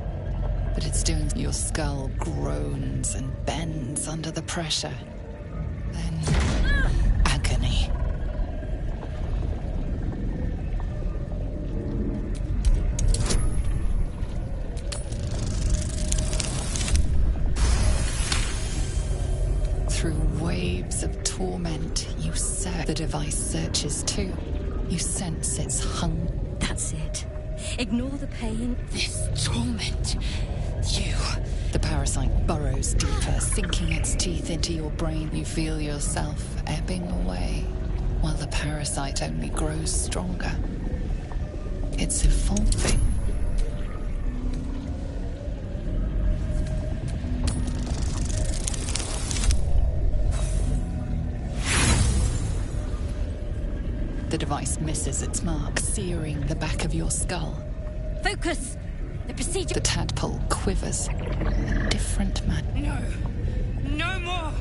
But it's doing... Your skull groans and bends under the pressure. Then... agony. Through waves of torment, you search. The device searches too. You sense its hunger. That's it. Ignore the pain. This torment. You. The parasite burrows deeper, sinking its teeth into your brain. You feel yourself ebbing away, while the parasite only grows stronger. It's evolving. The device misses its mark, searing the back of your skull. Focus! The procedure... The tadpole quivers. A different man. No! No more!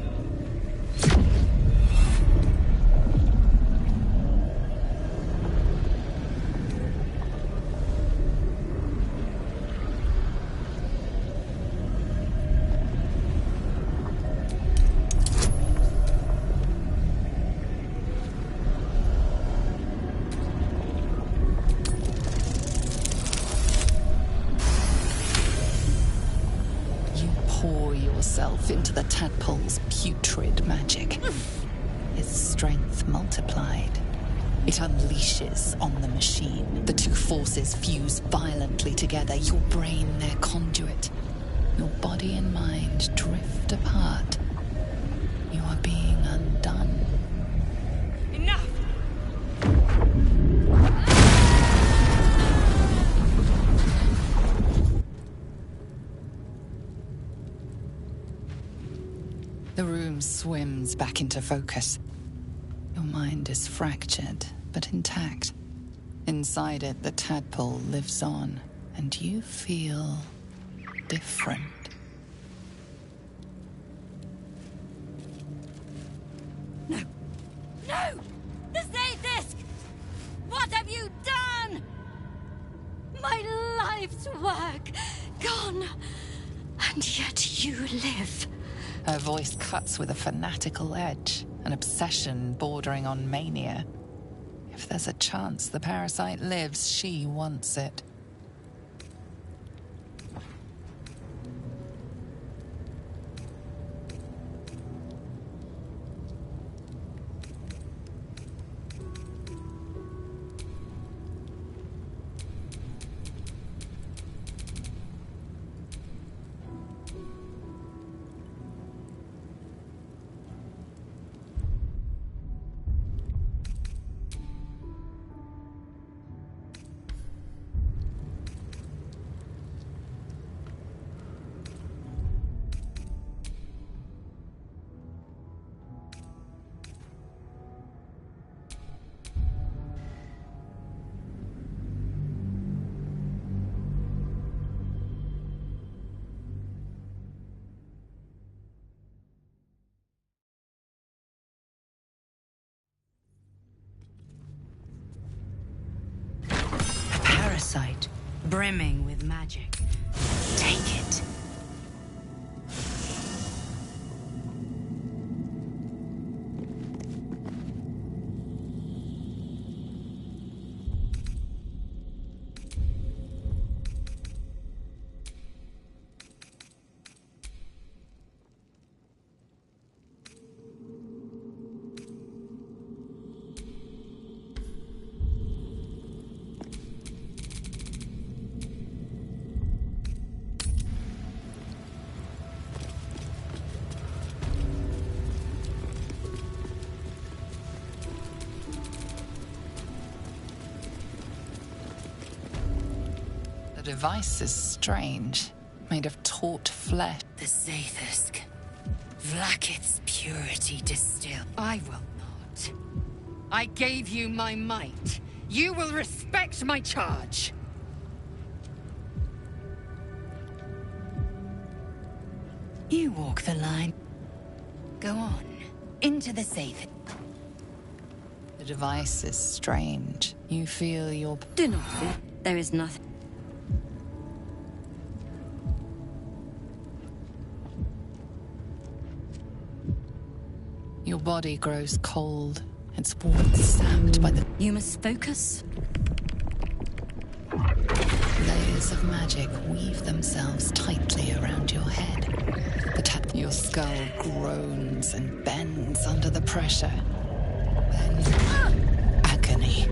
Into the tadpole's putrid magic. Its strength multiplied. It unleashes on the machine. The two forces fuse violently together. Your brain their conduit. Your body and mind drift apart. You are being undone. Enough! The room swims back into focus. Your mind is fractured, but intact. Inside it, the tadpole lives on, and you feel different. No! No! The Zathusk! What have you done? My life's work gone, and yet you live. Her voice cuts with a fanatical edge, an obsession bordering on mania. If there's a chance the parasite lives, she wants it. Parasite, brimming with magic. Take it. The device is strange, made of taut flesh. The Zaithusk. Vlaakith's purity distilled. I will not. I gave you my might. You will respect my charge. You walk the line. Go on. Into the Zaithusk. The device is strange. You feel your... Do not fear. There is nothing. Your body grows cold. Its warmth sapped by the... You must focus. Layers of magic weave themselves tightly around your head. Your skull groans and bends under the pressure. Then... agony.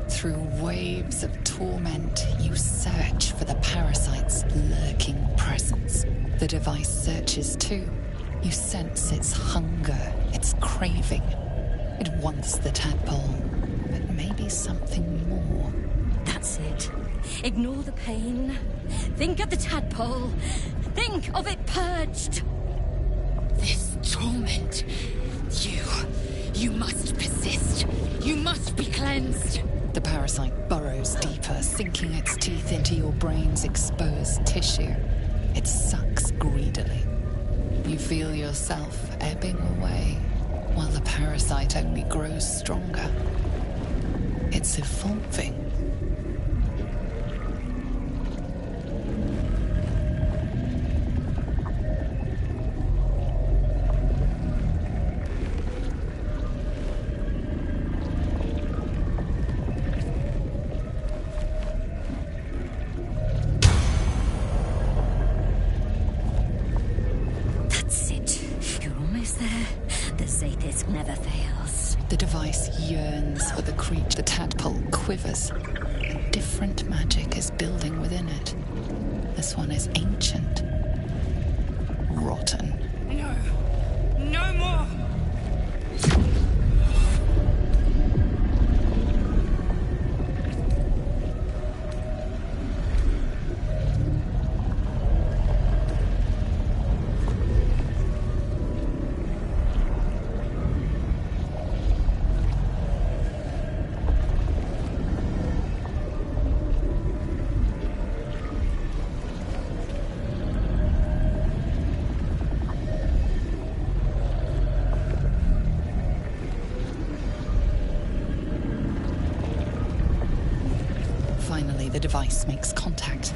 Through waves of torment, you search for the parasite's lurking presence. The device searches too. You sense its hunger, its craving. It wants the tadpole, but maybe something more. That's it. Ignore the pain. Think of the tadpole. Think of it purged. This torment. You must persist. You must be cleansed. The parasite burrows deeper, sinking its teeth into your brain's exposed tissue. It sucks greedily. You feel yourself ebbing away, while the parasite only grows stronger. It's evolving. Never fails. The device yearns for the creature. The tadpole quivers. Different magic is building within it. This one is ancient. Rotten. No. No more! the device makes contact,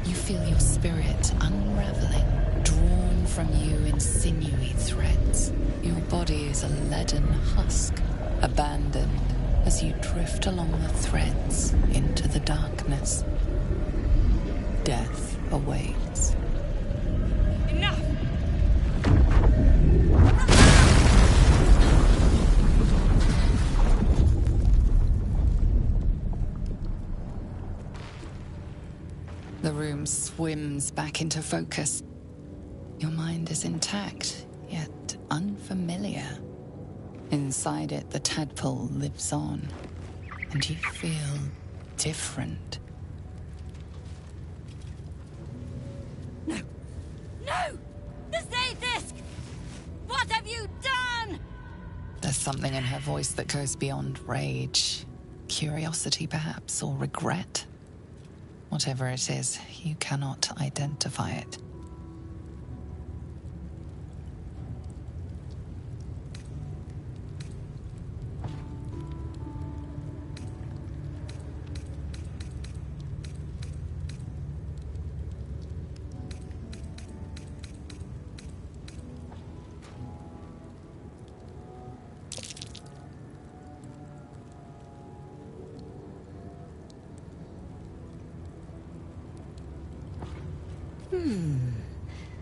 you feel your spirit unraveling, drawn from you in sinewy threads. Your body is a leaden husk, abandoned as you drift along the threads into the darkness. Death awaits. Enough! The room swims back into focus. Your mind is intact, yet unfamiliar. Inside it, the tadpole lives on, and you feel different. No! The Zaythisk! What have you done? There's something in her voice that goes beyond rage. Curiosity, perhaps, or regret. Whatever it is, you cannot identify it.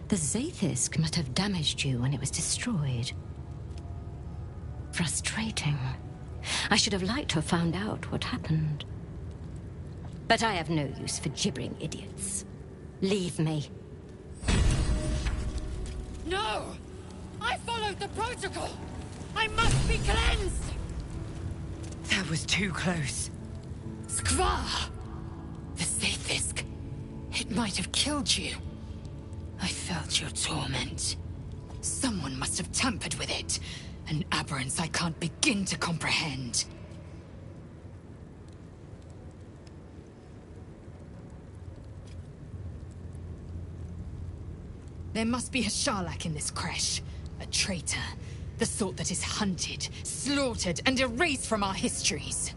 The Zaythisk must have damaged you when it was destroyed. Frustrating. I should have liked to have found out what happened. But I have no use for gibbering idiots. Leave me. No! I followed the protocol! I must be cleansed! That was too close. Skvar! The Zaythisk. It might have killed you. I felt your torment. Someone must have tampered with it. An aberrance I can't begin to comprehend. There must be a Sharlak in this creche. A traitor. The sort that is hunted, slaughtered, and erased from our histories.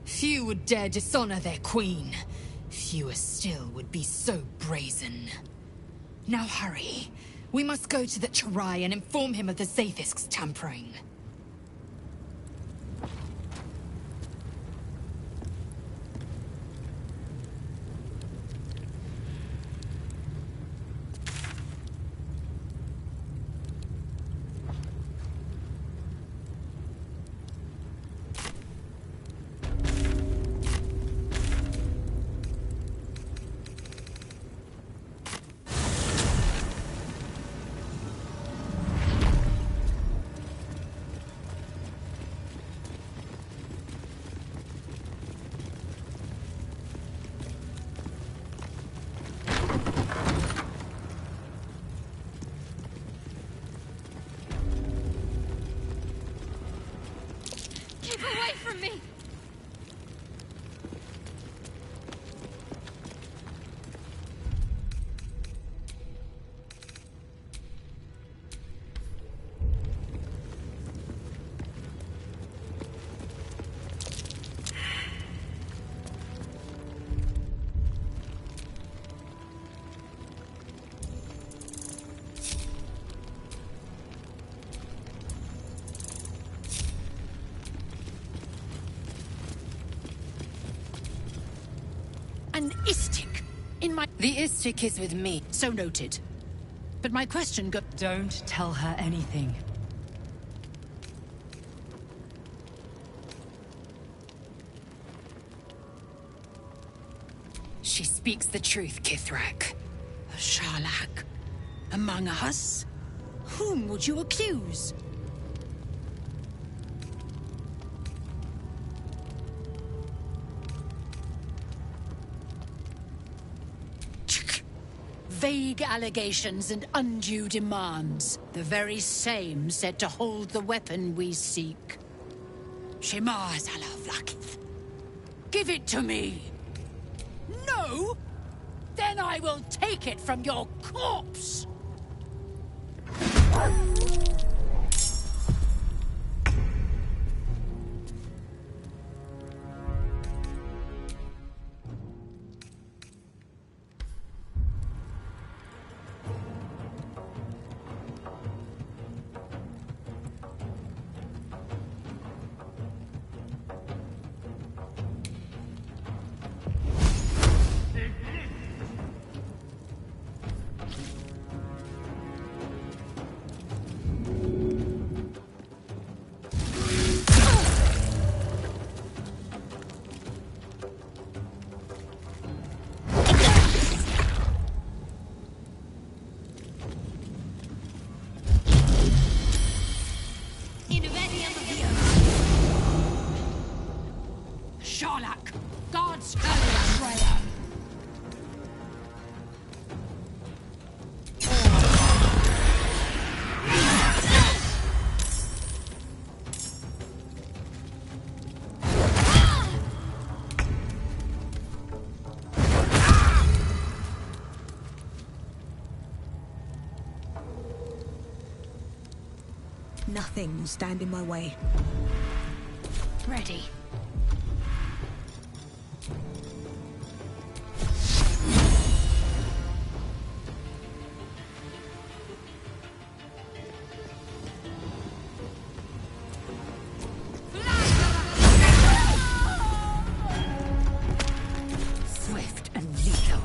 Few would dare dishonor their queen. Fewer still would be so brazen. Now hurry. We must go to the Charai and inform him of the Zaythisk's tampering. Keep away from me! An Istik in my... The Istik is with me. So noted. But my question go... Don't tell her anything. She speaks the truth, Kithrak. A Sharlak? Among us? Whom would you accuse? Vague allegations and undue demands. The very same said to hold the weapon we seek. Shema Zalavlakith. Give it to me! No? Then I will take it from your corpse! gods heard your prayer. Nothing will stand in my way. Ready. Swift and lethal.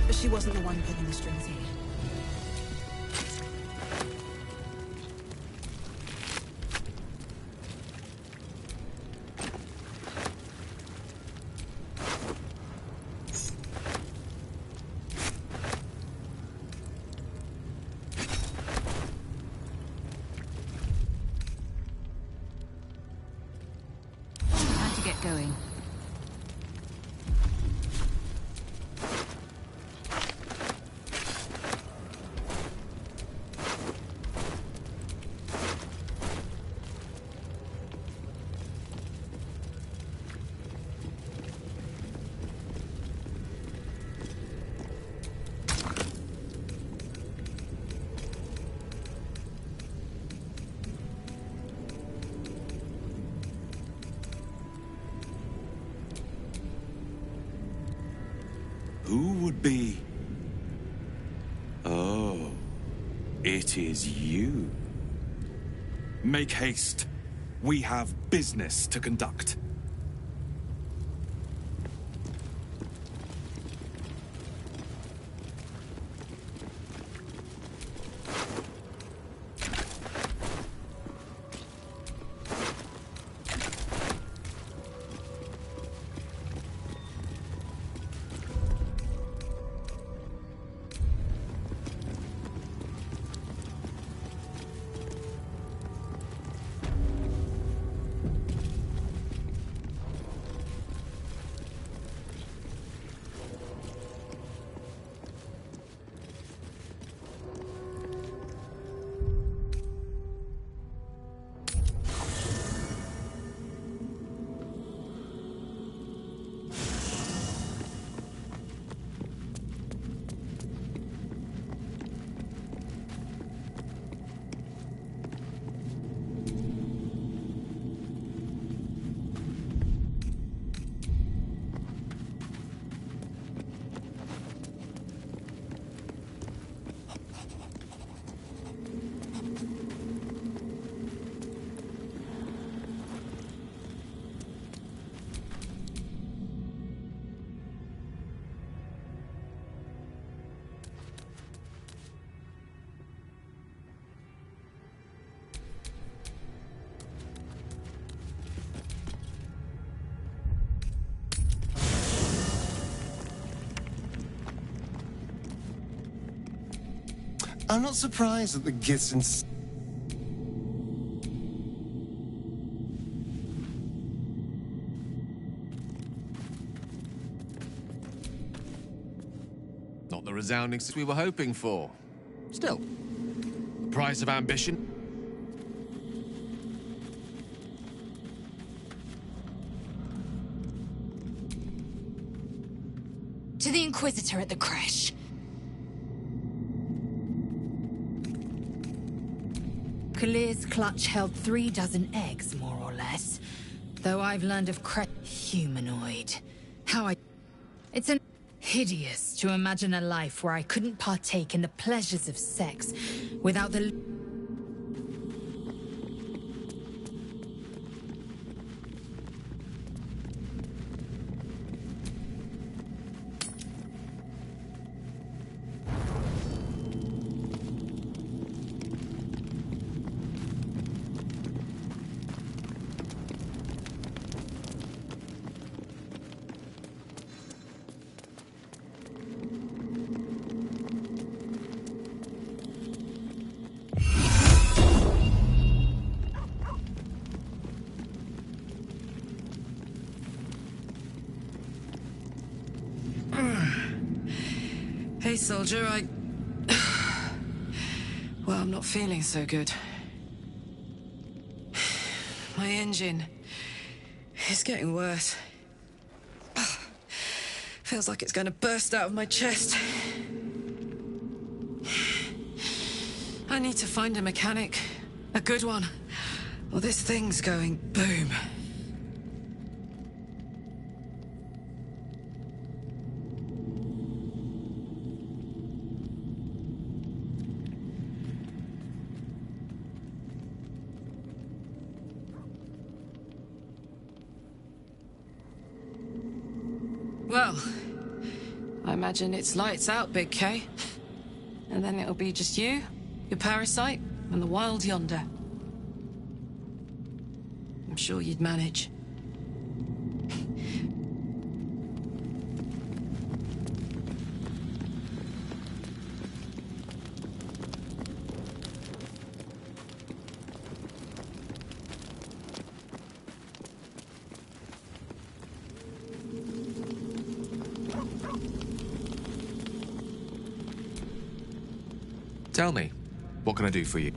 But she wasn't the one pulling the strings here. Time to get going. Who would be? Oh, it is you. Make haste. We have business to conduct. I'm not surprised that the Giths Not the resounding success we were hoping for. Still, the price of ambition. To the Inquisitor at the creche. Kalir's clutch held 36 eggs, more or less. Though I've learned of humanoid. It's hideous to imagine a life where I couldn't partake in the pleasures of sex without the... Hey, soldier, well, I'm not feeling so good. My engine is getting worse. Feels like it's going to burst out of my chest. I need to find a mechanic. A good one. Or this thing's going boom. Well, I imagine it's lights out, Big K. And then it'll be just you, your parasite, and the wild yonder. I'm sure you'd manage. Tell me, what can I do for you?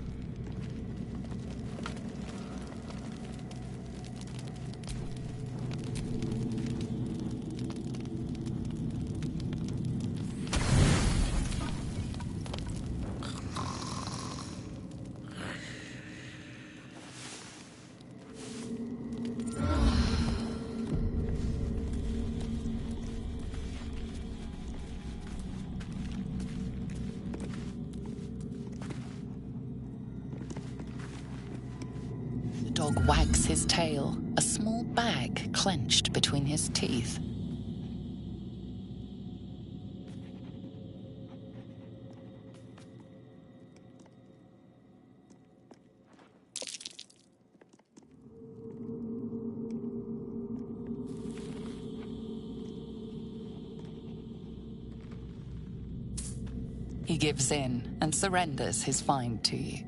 The dog wags his tail, a small bag clenched between his teeth. He gives in and surrenders his find to you.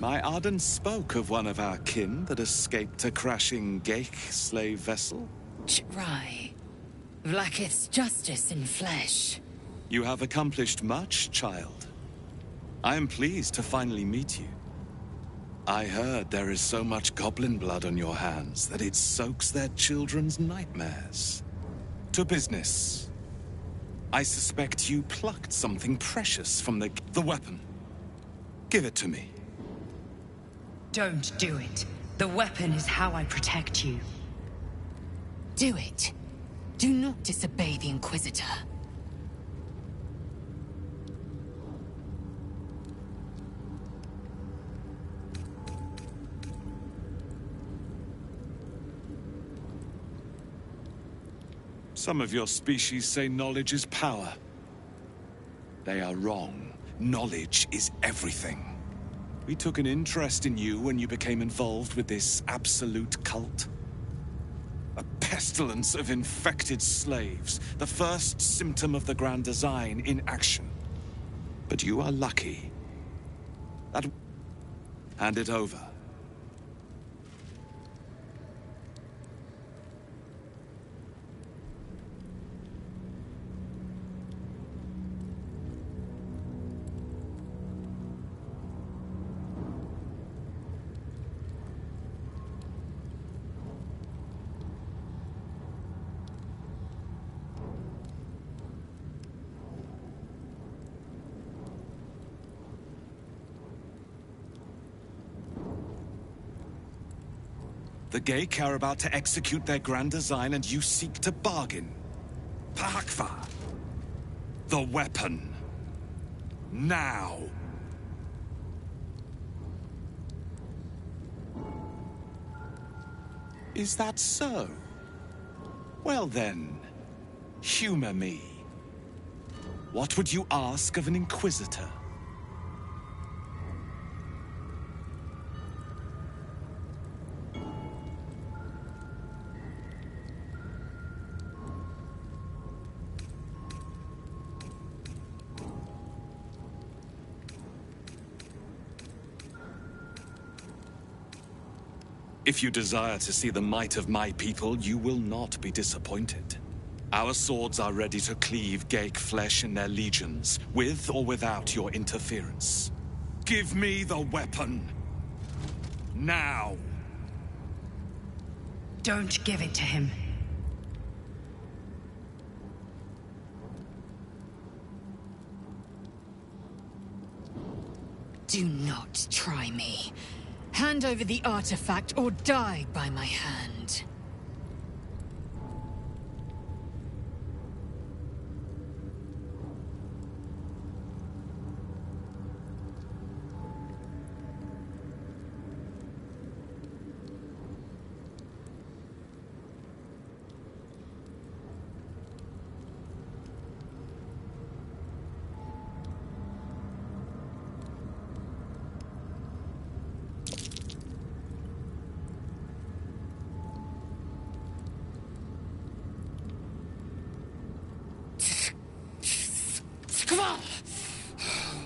My Arden spoke of one of our kin that escaped a crashing Geich slave vessel. Right. Vlaakith's justice in flesh. You have accomplished much, child. I am pleased to finally meet you. I heard there is so much goblin blood on your hands that it soaks their children's nightmares. To business. I suspect you plucked something precious from the weapon. Give it to me. Don't do it. The weapon is how I protect you. Do it. Do not disobey the Inquisitor. Some of your species say knowledge is power. They are wrong. Knowledge is everything. We took an interest in you when you became involved with this absolute cult. A pestilence of infected slaves, the first symptom of the Grand Design in action. But you are lucky. Hand it over. The Geik are about to execute their grand design, and you seek to bargain. Pahakva. The weapon. Now. Is that so? Well then, humor me. What would you ask of an Inquisitor? If you desire to see the might of my people, you will not be disappointed. Our swords are ready to cleave Geik flesh in their legions, with or without your interference. Give me the weapon. Now. Don't give it to him. Do not try me. Hand over the artifact or die by my hand.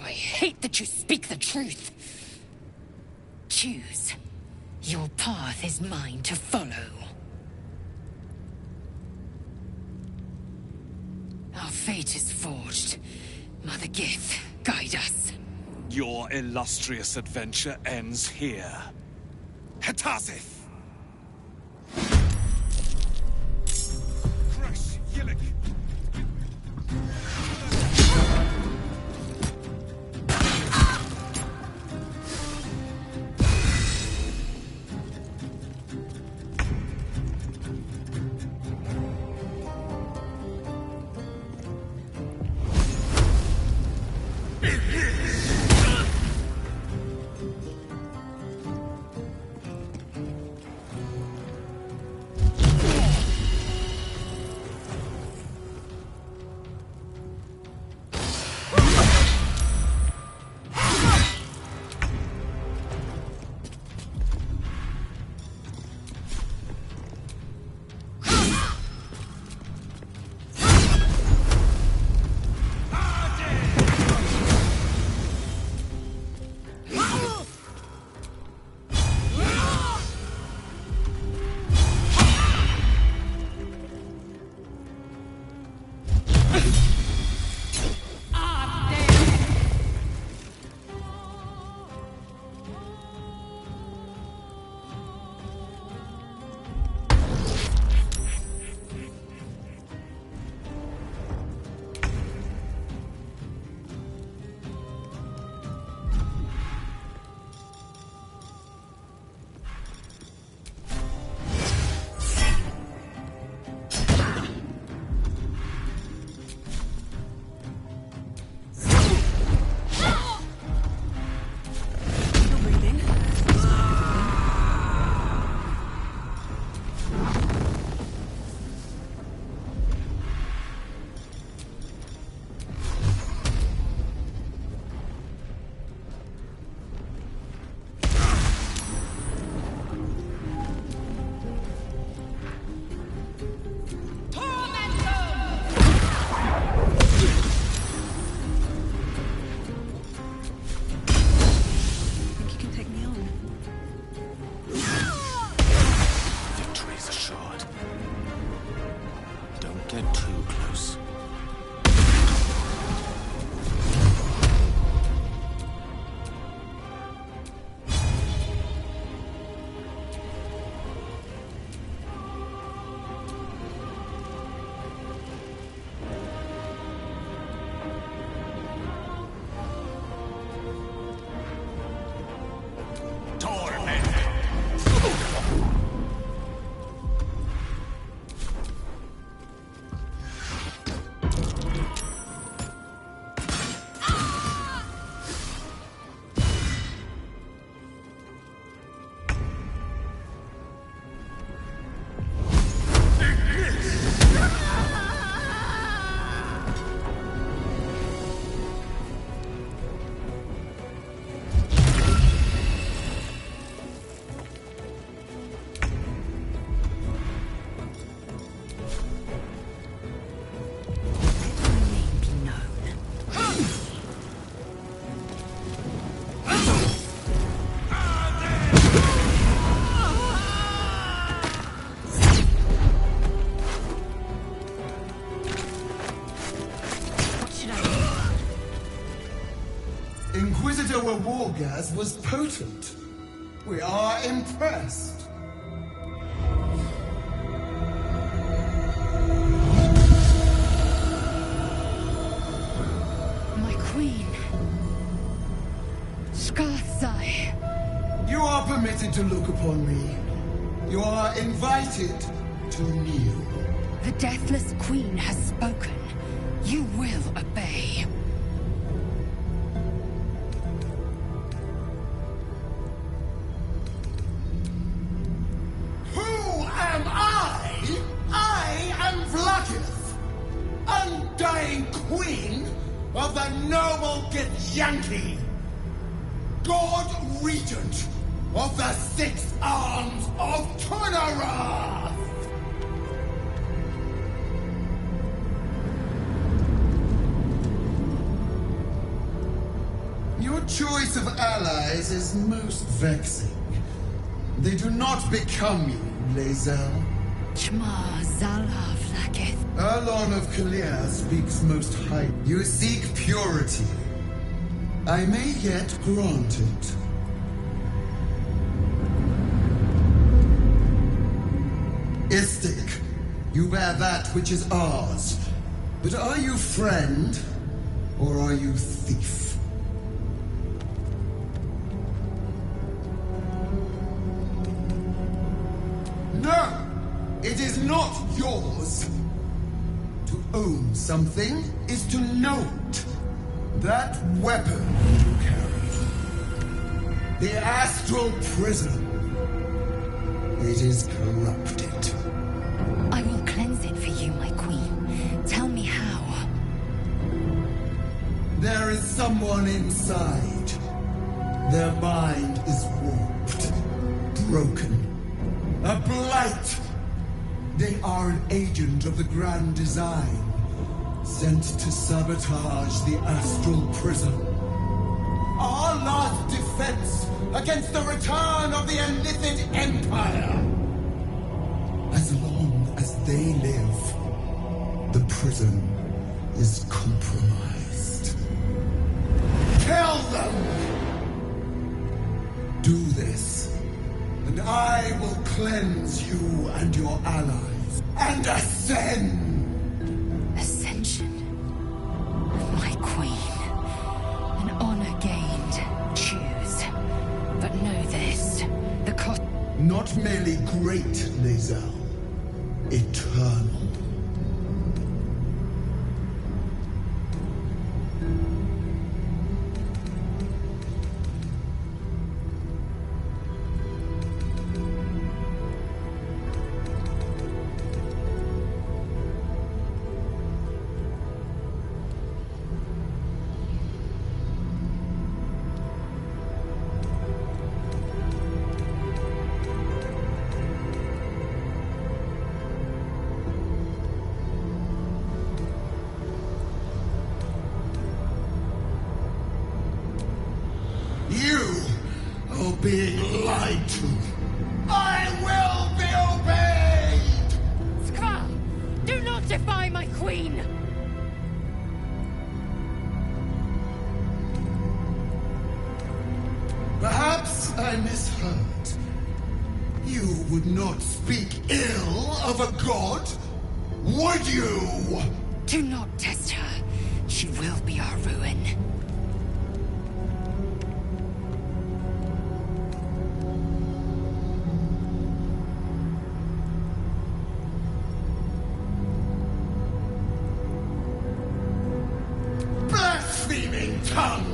I hate that you speak the truth. Choose. Your path is mine to follow. Our fate is forged. Mother Gith, guide us. Your illustrious adventure ends here. Hetazith! Crush Yillik! biogas was potent. We are impressed. My queen. Skarsai. You are permitted to look upon me. You are invited to kneel. The Deathless Queen has spoken. You will obey. Who am I? I am Vlaakith, undying queen of the noble Githyanki, God Regent of the Six Arms of Tunaroth! Your choice of allies is most vexing. They do not become you, Lae'zel. Chma Zala Vlaakith. Erlon of Kalir speaks most high. You seek purity. I may yet grant it. Istik, you bear that which is ours. But are you friend, or are you thief? No! It is not yours! To own something is to know it. That weapon you carry. The astral prison. It is corrupted. I will cleanse it for you, my queen. Tell me how. There is someone inside. Their mind is warped, broken. A blight! They are an agent of the Grand Design, sent to sabotage the astral prison. Our last defense against the return of the illicit empire. As long as they live, the prison is compromised. Kill them! Do this, and I will cleanse you and your allies, and ascend! Ascension. My queen. An honor gained. Choose. But know this. The cost... Not merely great, Lae'zel. Eternal. You are being lied to. I will be obeyed! Skvar! Do not defy my queen! Perhaps I misheard. You would not speak ill of a god, would you? Do not test her. She will be our ruin. Blaspheming tongue!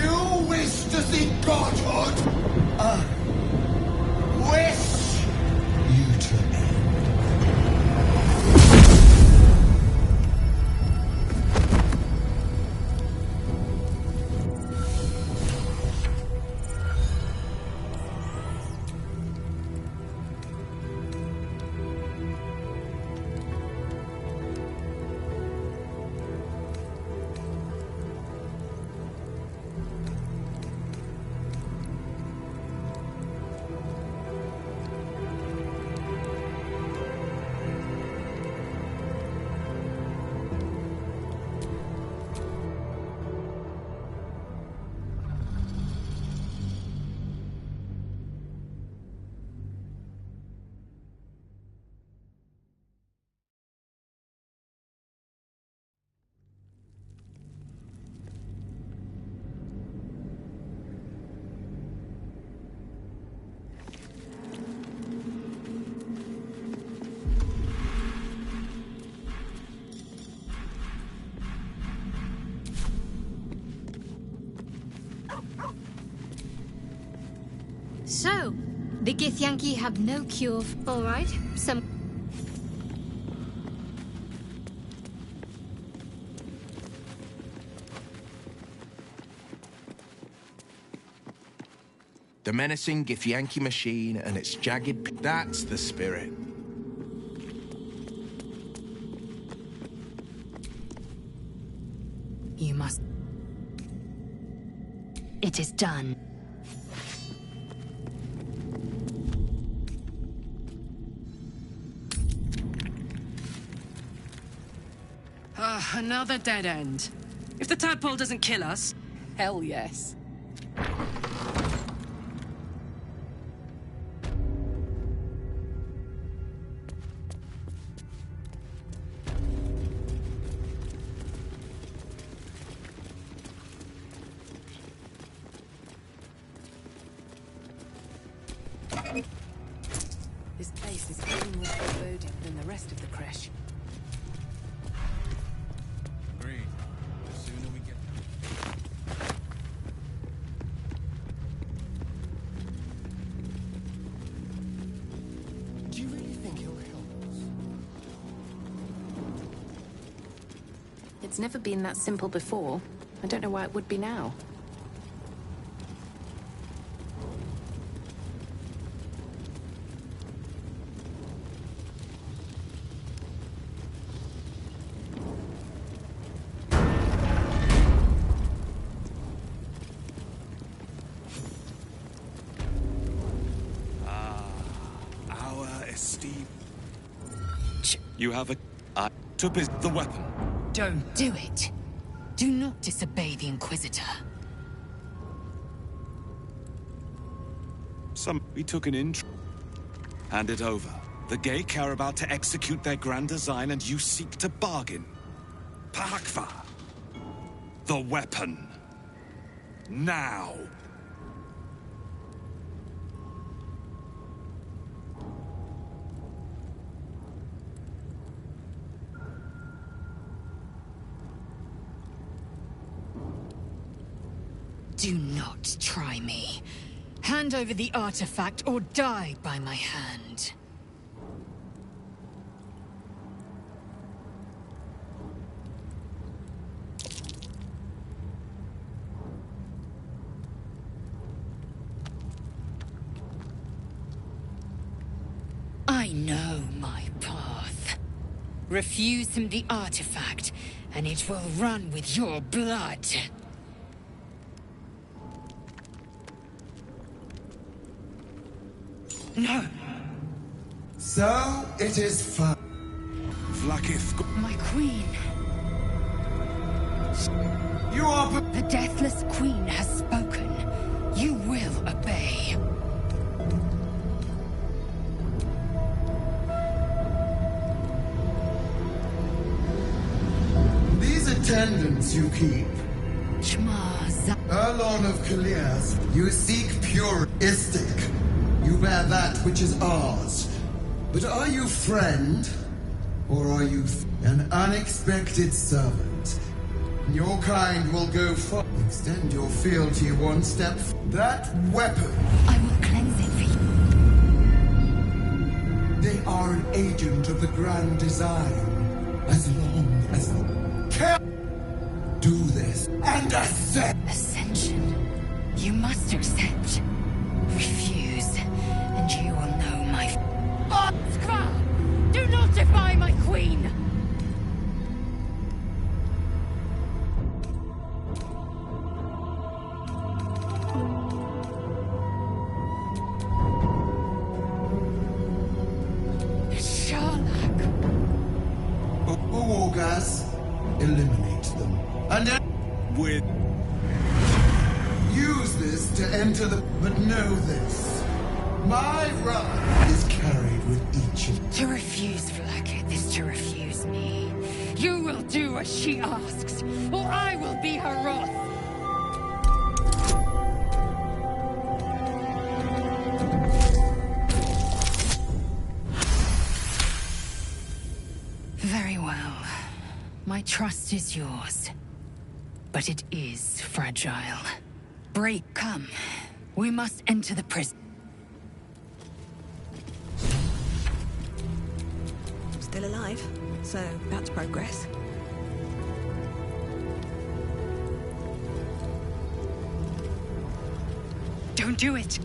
You wish to see godhood? I wish you to end. So, the Githyanki have no cure. All right, some. The menacing Githyanki machine and its jagged... That's the spirit. You must... It is done. Another dead end. If the tadpole doesn't kill us... Hell yes. This place is even more foreboding than the rest of the creche. Agreed. The sooner we get... Do you really think he'll help us? It's never been that simple before. I don't know why it would be now. You have a... Tupis the weapon. Don't do it. Do not disobey the Inquisitor. We took an Hand it over. The Geik are about to execute their grand design and you seek to bargain. Pahakva. The weapon. Now. Do not try me. Hand over the artifact or die by my hand. I know my path. Refuse him the artifact, and it will run with your blood. No. So it is fun. My queen. You are... The Deathless Queen has spoken. You will obey. These attendants you keep. Erlon of Kalias, you seek pure Istik. You bear that which is ours. But are you friend? Or are you an unexpected servant? Your kind will go far. Extend your fealty one step. That weapon. I will cleanse it for you. They are an agent of the grand design. As long as can do this and ascend. Ascension. You must accept. Refuse, and you will know my... Skva! Do not defy my queen! Sharlak! Orgas, eliminate them. And then... With... Use this to enter the... But know this. My wrath is carried with each of... To refuse, Vlaka, is to refuse me. You will do as she asks, or I will be her wrath. Very well. My trust is yours. But it is fragile. Break, come. We must enter the prison. still alive, so that's progress. Don't do it!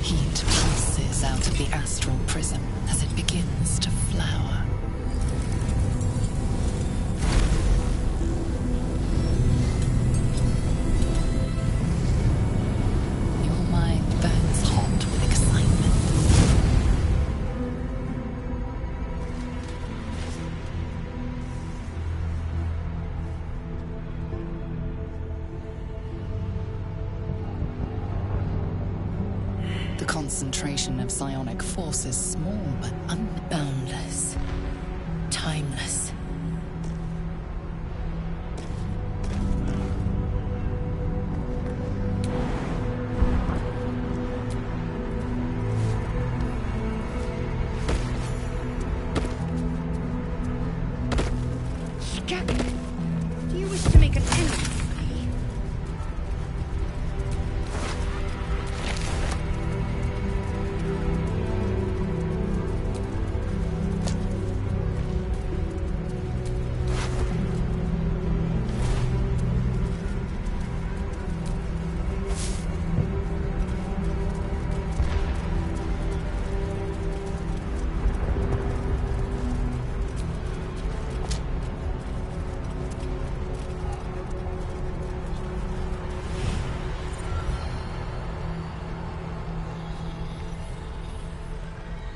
Heat pulses out of the astral prism as it begins to flower. Your mind burns hot with excitement. The concentration of psionic force is small but unboundless, timeless. Gavin, do you wish to make an enemy of me?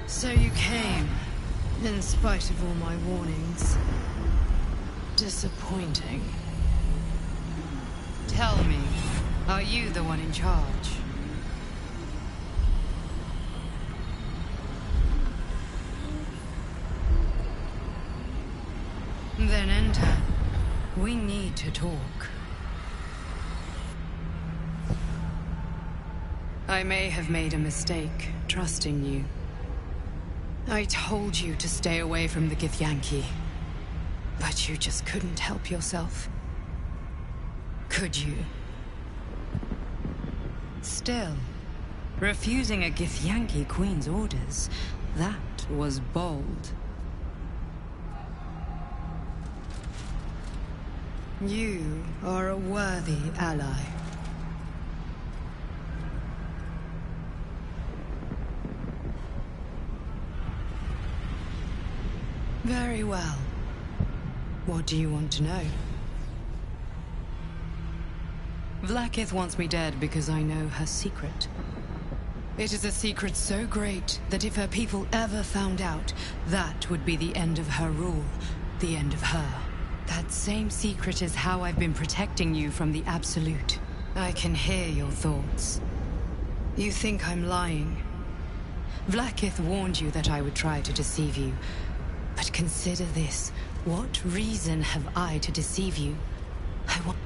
So you came, in spite of all my warnings. Disappointing. Tell me, are you the one in charge? Then enter. We need to talk. I may have made a mistake, trusting you. I told you to stay away from the Githyanki, but you just couldn't help yourself. Could you? Still, refusing a Githyanki queen's orders, that was bold. You are a worthy ally. Very well. What do you want to know? Vlaakith wants me dead because I know her secret. It is a secret so great that if her people ever found out, that would be the end of her rule, the end of her. That same secret is how I've been protecting you from the Absolute. I can hear your thoughts. You think I'm lying. Vlaakith warned you that I would try to deceive you. But consider this. What reason have I to deceive you? I want...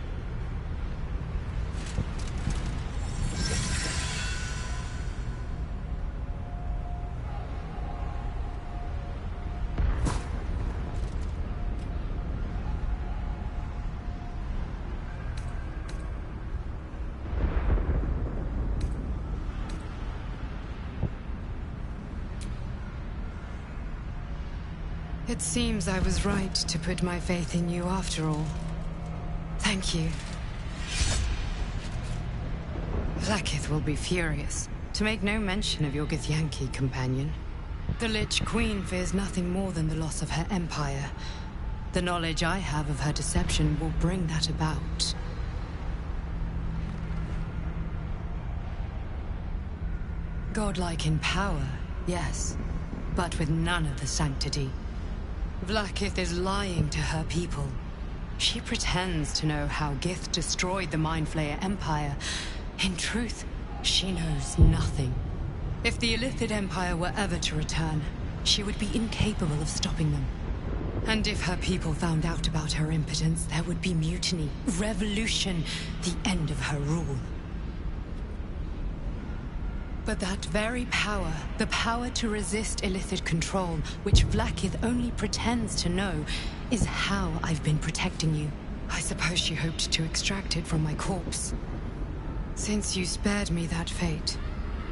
It seems I was right to put my faith in you after all. Thank you. Vlaakith will be furious, to make no mention of your Githyanki companion. The Lich Queen fears nothing more than the loss of her empire. The knowledge I have of her deception will bring that about. Godlike in power, yes, but with none of the sanctity. Vlaakith is lying to her people. She pretends to know how Gith destroyed the Mind Flayer Empire. In truth, she knows nothing. If the Illithid Empire were ever to return, she would be incapable of stopping them. And if her people found out about her impotence, there would be mutiny, revolution, the end of her rule. But that very power, the power to resist illicit control, which Vlaakith only pretends to know, is how I've been protecting you. I suppose she hoped to extract it from my corpse. Since you spared me that fate,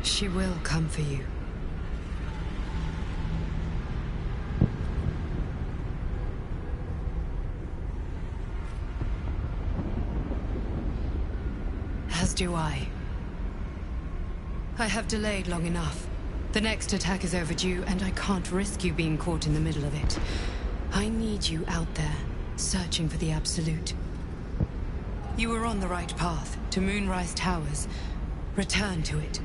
she will come for you. As do I. I have delayed long enough. The next attack is overdue, and I can't risk you being caught in the middle of it. I need you out there, searching for the Absolute. You were on the right path, to Moonrise Towers. Return to it.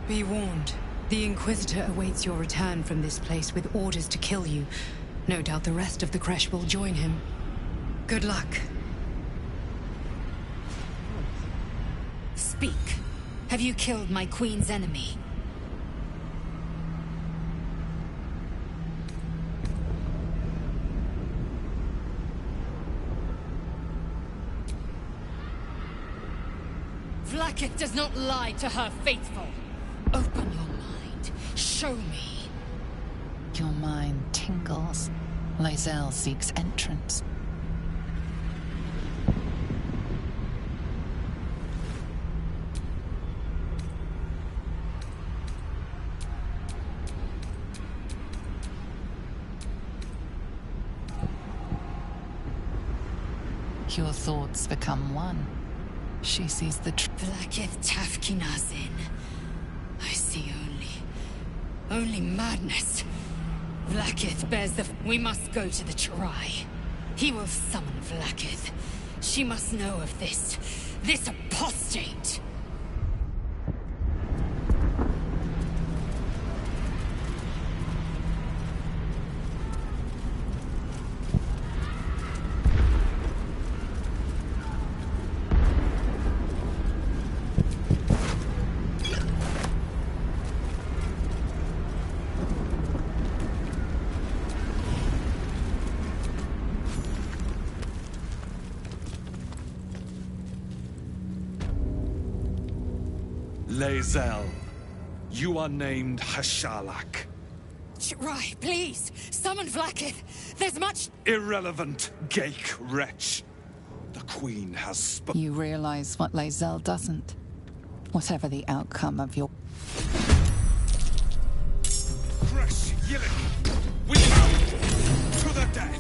Be warned, the Inquisitor awaits your return from this place with orders to kill you. No doubt the rest of the Kresh will join him. Good luck. Speak. Have you killed my queen's enemy? Vlaakith does not lie to her faithful. Open your mind. Show me. Your mind tingles. Lae'zel seeks entrance. Your thoughts become one. She sees the Vlaakith Tafkinazin. I see only madness. Vlaakith bears the... We must go to the Trai. He will summon Vlaakith. She must know of this apostate. Lae'zel, you are named Hashalak. Trai, please! Summon Vlaakith! There's much... Irrelevant, Ghaik wretch. The Queen has spoken. You realize what Lae'zel doesn't. Whatever the outcome of your... Kresh Yilin, we out to the death!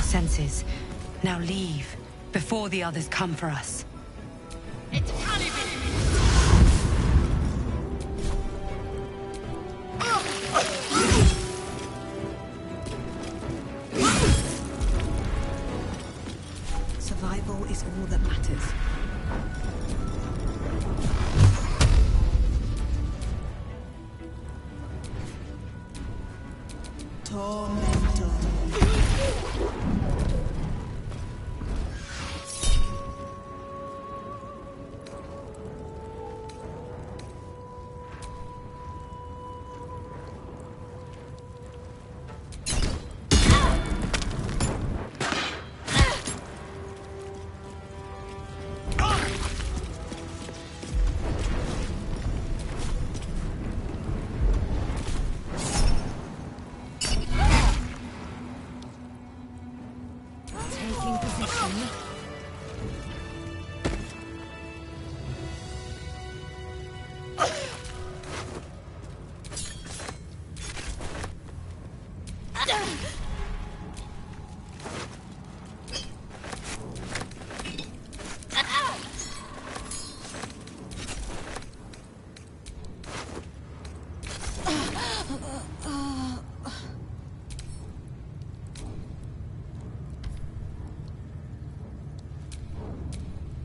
Senses. Now leave, before the others come for us. is all that matters. Tormentor.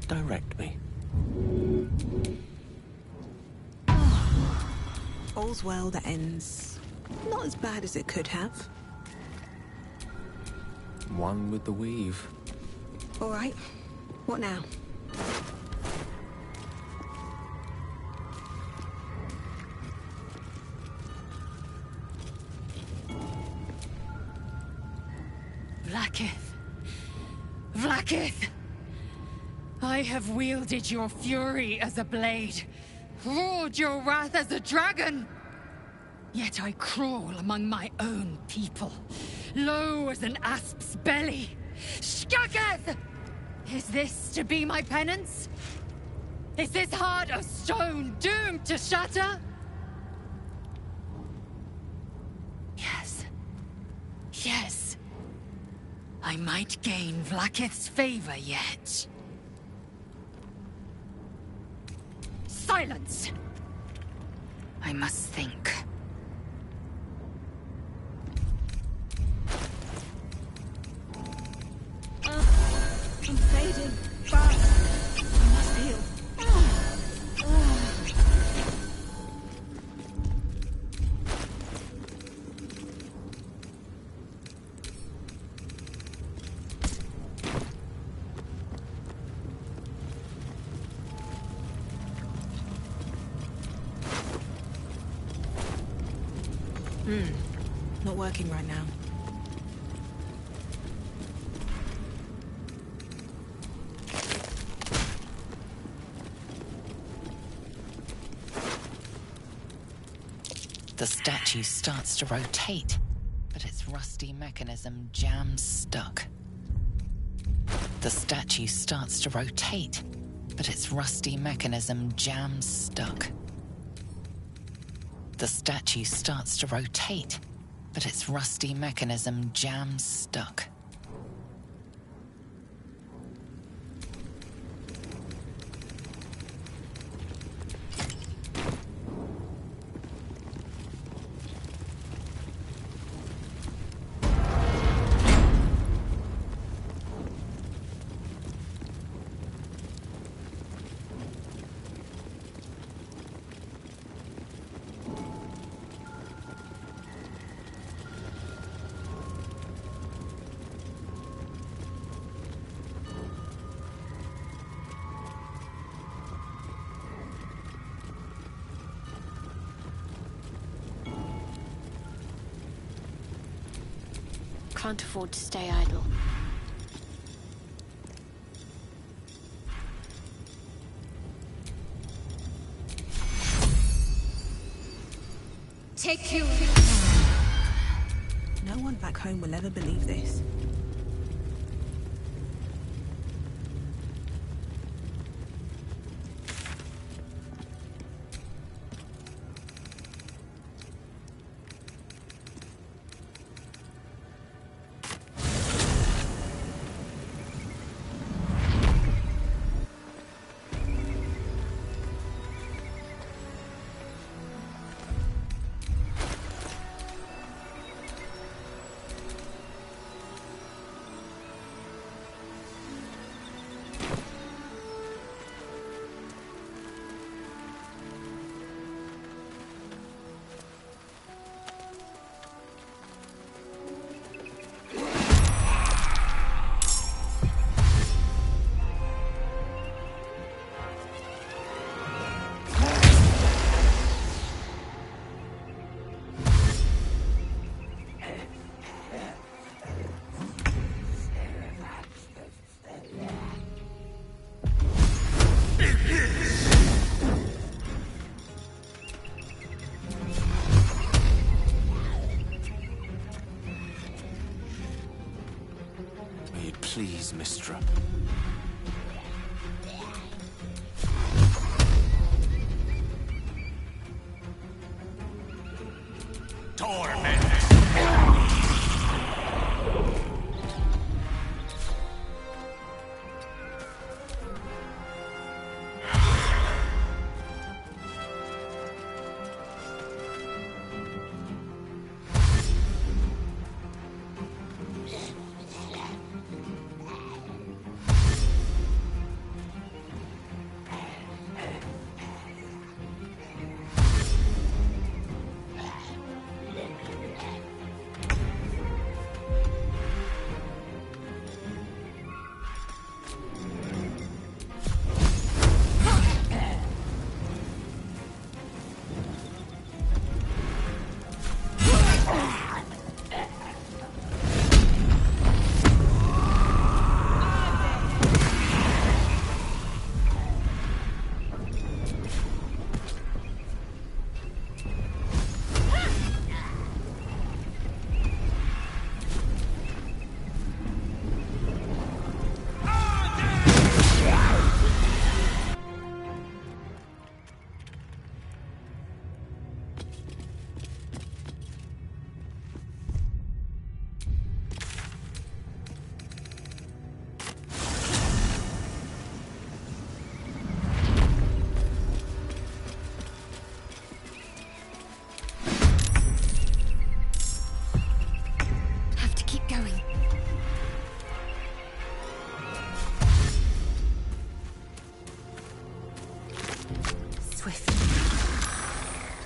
Direct me. All's well that ends not as bad as it could have. One with the weave. All right. What now? Vlaakith. Vlaakith! I have wielded your fury as a blade, roared your wrath as a dragon. Yet I crawl among my own people, low as an asp's belly. Skaketh! Is this to be my penance? Is this heart of stone doomed to shatter? Yes. Yes. I might gain Vlaakith's favor yet. Silence! I must think. I'm fading fast. I must heal. Not working right now. The statue starts to rotate, but its rusty mechanism jams stuck. The statue starts to rotate, but its rusty mechanism jams stuck. The statue starts to rotate, but its rusty mechanism jams stuck. Can't afford to stay idle. Take you. No one back home will ever believe this. Please, Mistra.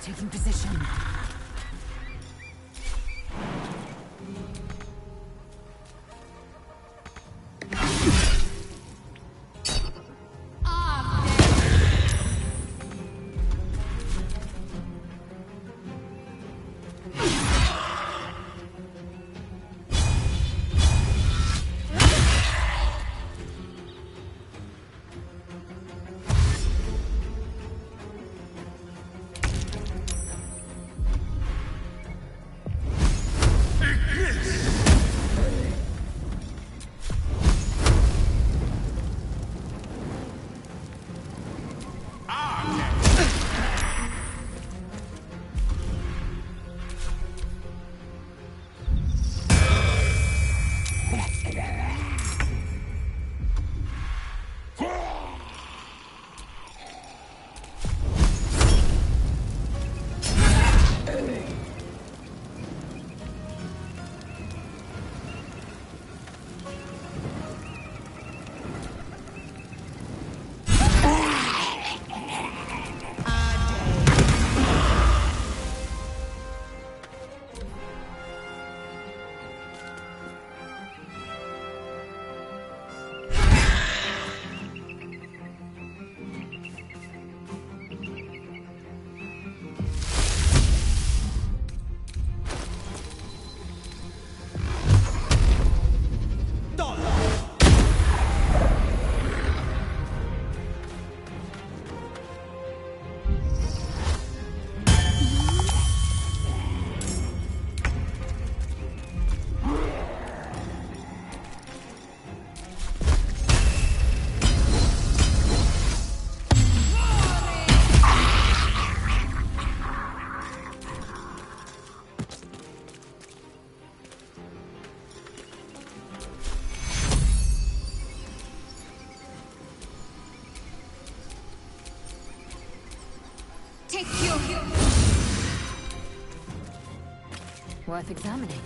Taking position. Worth examining.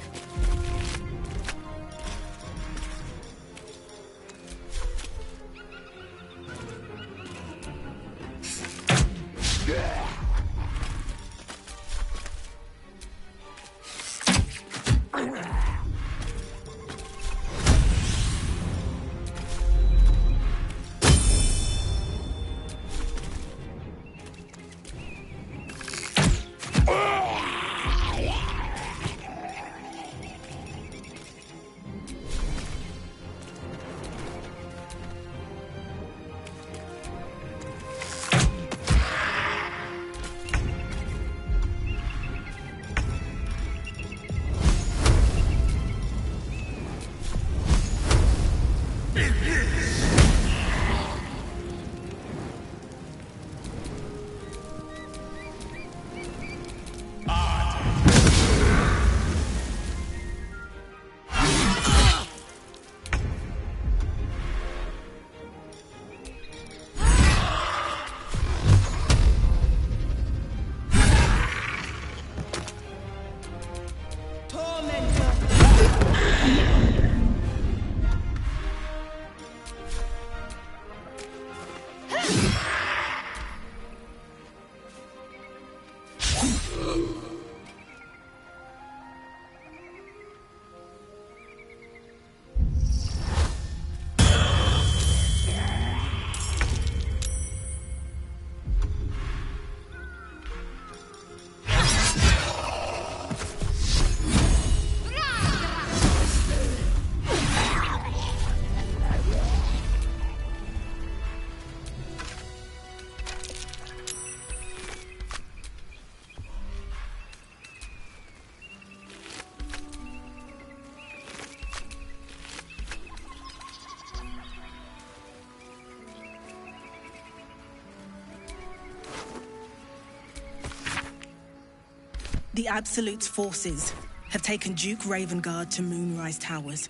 The Absolute's forces have taken Duke Ravengard to Moonrise Towers.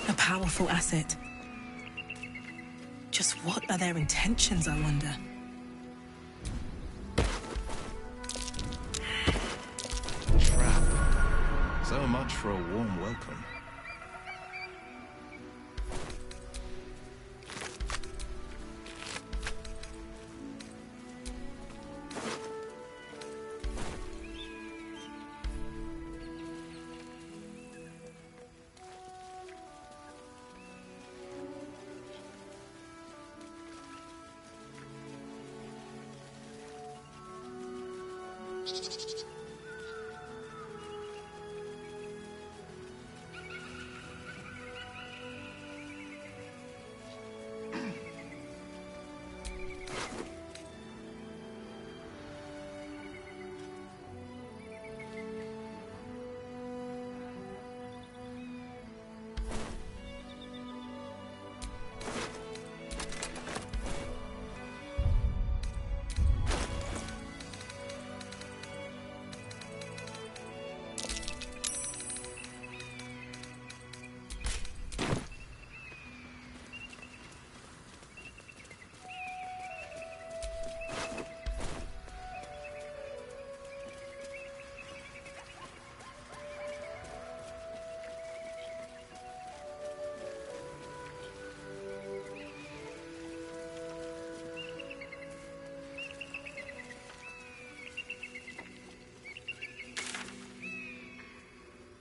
A powerful asset. Just what are their intentions, I wonder? Trap. So much for a warm welcome.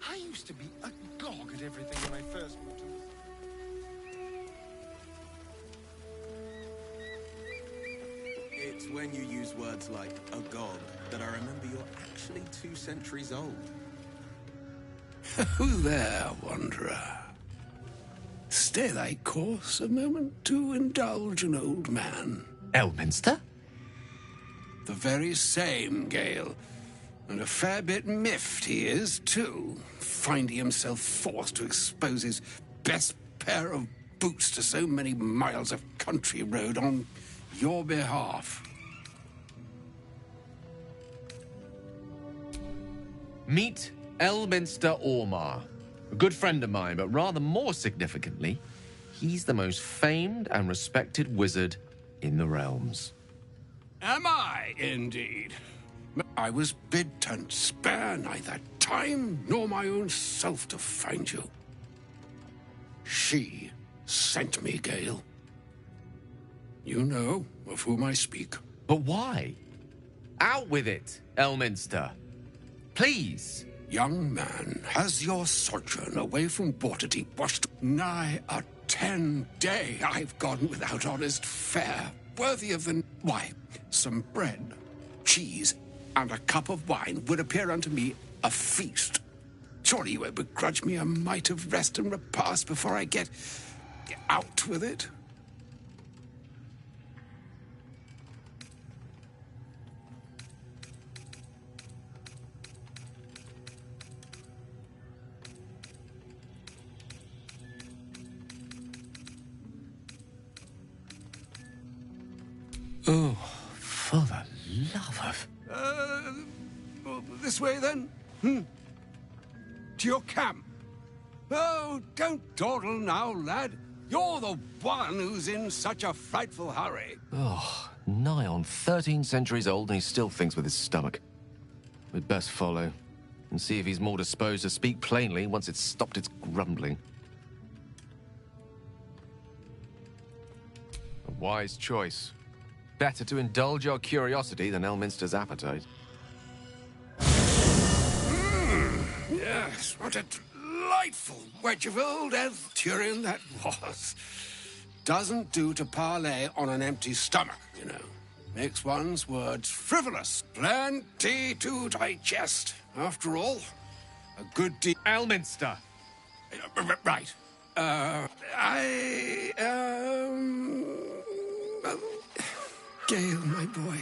I used to be agog at everything when I first moved to... It's when you use words like agog that I remember you're actually 2 centuries old. Who there, wanderer? Stay thy course a moment to indulge an old man. Elminster? The very same, Gale. And a fair bit miffed he is, too, finding himself forced to expose his best pair of boots to so many miles of country road on your behalf. Meet Elminster Ormar, a good friend of mine, but rather more significantly, he's the most famed and respected wizard in the realms. Am I, indeed? I was bid to spare neither time nor my own self to find you. She sent me, Gale. You know of whom I speak. But why? Out with it, Elminster. Please. Young man, has your sojourn away from Waterdeep washed nigh a 10-day I've gone without honest fare, worthy of the... Why, some bread, cheese, and a cup of wine would appear unto me a feast. Surely you won't begrudge me a mite of rest and repast before I get out with it? Oh, for the love of... This way, then? To your camp? Oh, don't dawdle now, lad. You're the one who's in such a frightful hurry. Oh, nigh on 13 centuries old and he still thinks with his stomach. We'd best follow and see if he's more disposed to speak plainly once it's stopped its grumbling. A wise choice. Better to indulge your curiosity than Elminster's appetite. Yes, what a delightful wedge of old Elthurian that was. Doesn't do to parley on an empty stomach, you know. Makes one's words frivolous. Plenty to digest. After all, a good deal... Elminster! Right. Gale, my boy,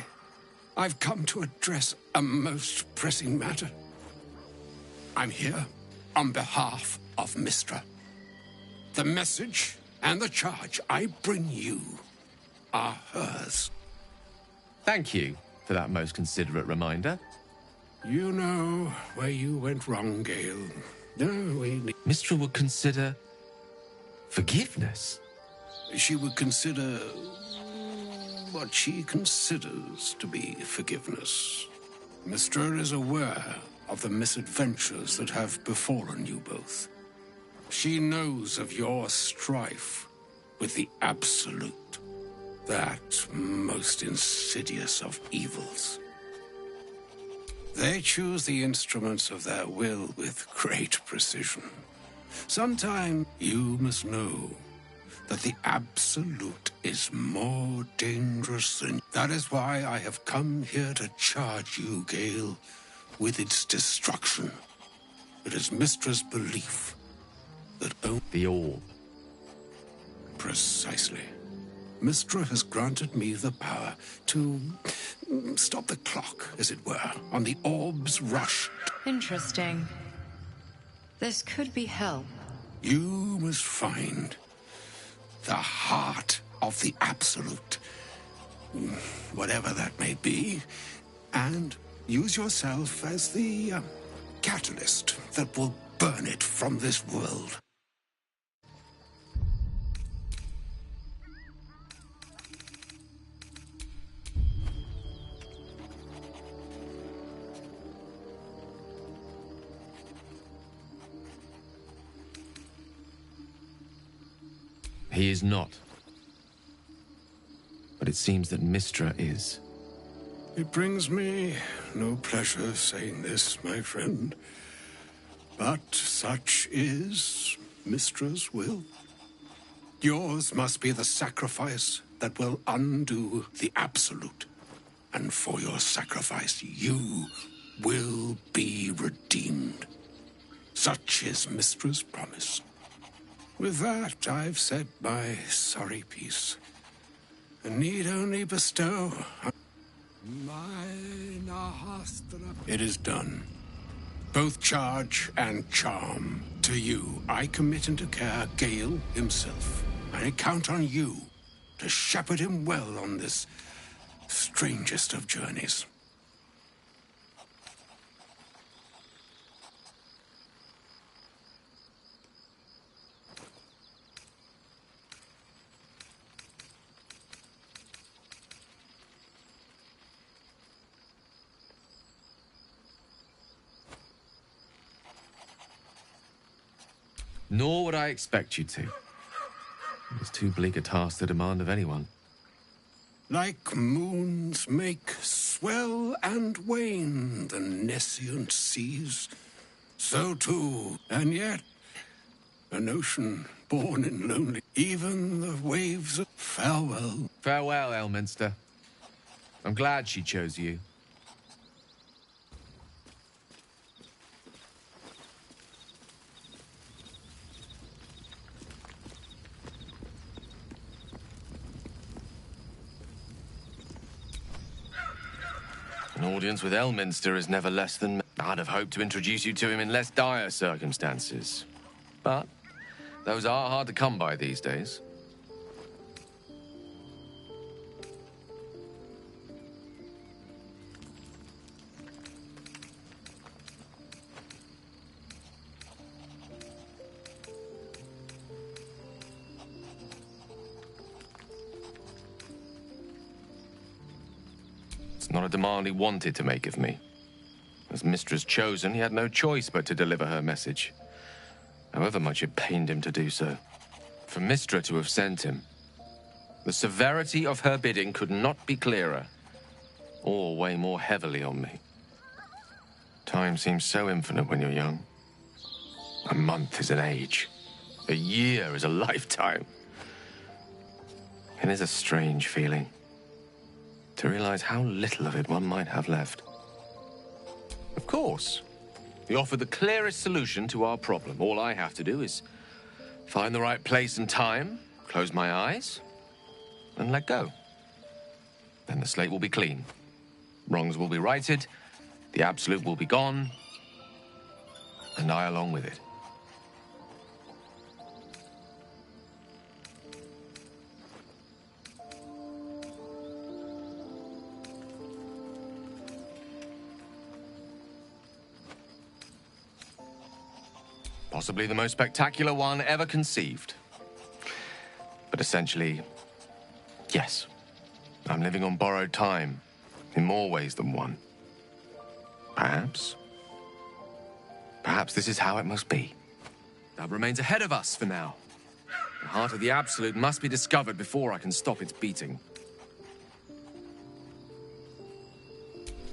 I've come to address a most pressing matter. I'm here on behalf of Mystra. The message and the charge I bring you are hers. Thank you for that most considerate reminder. You know where you went wrong, Gale. No, Mistra would consider forgiveness. She would consider what she considers to be forgiveness. Mistra is aware of the misadventures that have befallen you both. She knows of your strife with the Absolute, that most insidious of evils. They choose the instruments of their will with great precision. Sometime you must know that the Absolute is more dangerous than... That is why I have come here to charge you, Gale, with its destruction. It is Mistra's belief that the orb. Precisely. Mistra has granted me the power to stop the clock, as it were, on the orb's rush. Interesting. This could be help. You must find the heart of the Absolute, whatever that may be, and use yourself as the catalyst that will burn it from this world. He is not. But it seems that Mistra is. It brings me no pleasure saying this, my friend. But such is Mistra's will. Yours must be the sacrifice that will undo the Absolute. And for your sacrifice, you will be redeemed. Such is Mistra's promise. With that, I've said my sorry piece, and need only bestow... It is done. Both charge and charm. To you, I commit into care Gale himself. I count on you to shepherd him well on this strangest of journeys. Nor would I expect you to. It's too bleak a task to demand of anyone. Like moons make swell and wane the nescient seas, so too, and yet, an ocean born in lonely, even the waves of farewell. Farewell, Elminster. I'm glad she chose you. An audience with Elminster is never less than... I'd have hoped to introduce you to him in less dire circumstances. But those are hard to come by these days. Not a demand he wanted to make of me. As Mistra's chosen, he had no choice but to deliver her message, however much it pained him to do so. For Mistra to have sent him, the severity of her bidding could not be clearer, or weigh more heavily on me. Time seems so infinite when you're young. A month is an age. A year is a lifetime. It is a strange feeling to realize how little of it one might have left. Of course, he offered the clearest solution to our problem. All I have to do is find the right place and time, close my eyes, and let go. Then the slate will be clean. Wrongs will be righted, the Absolute will be gone, and I along with it. Possibly the most spectacular one ever conceived. But essentially, yes, I'm living on borrowed time in more ways than one. Perhaps this is how it must be. That remains ahead of us for now. The heart of the Absolute must be discovered before I can stop its beating.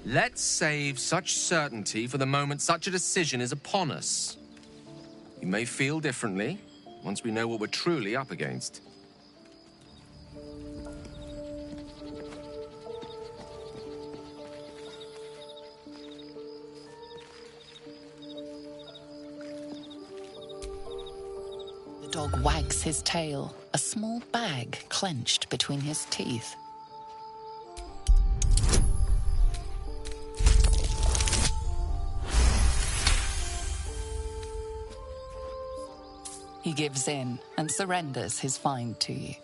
Let's save such certainty for the moment such a decision is upon us. You may feel differently once we know what we're truly up against. The dog wags his tail, a small bag clenched between his teeth. He gives in and surrenders his find to you.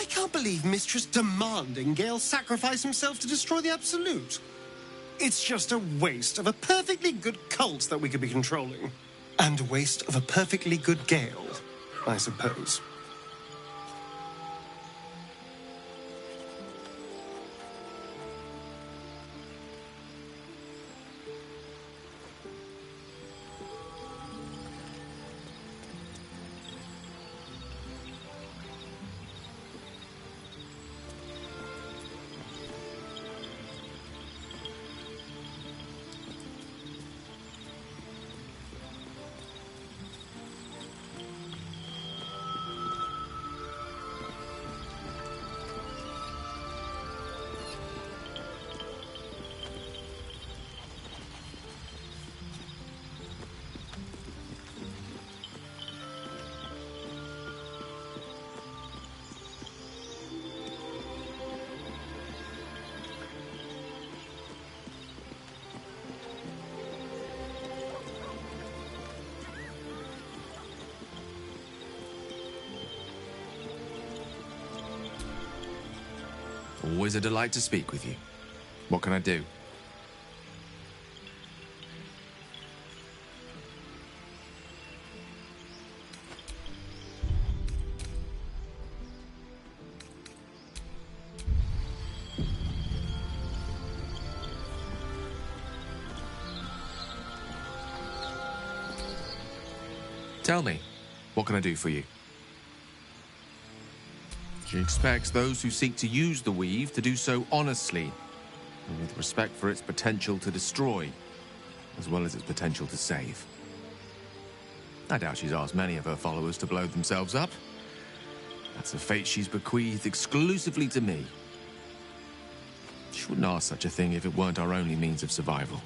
I can't believe Mistress demanding Gale sacrifice himself to destroy the Absolute. It's just a waste of a perfectly good cult that we could be controlling. And a waste of a perfectly good Gale, I suppose. Always a delight to speak with you. What can I do? Tell me, what can I do for you? She expects those who seek to use the weave to do so honestly, and with respect for its potential to destroy, as well as its potential to save. I doubt she's asked many of her followers to blow themselves up. That's a fate she's bequeathed exclusively to me. She wouldn't ask such a thing if it weren't our only means of survival.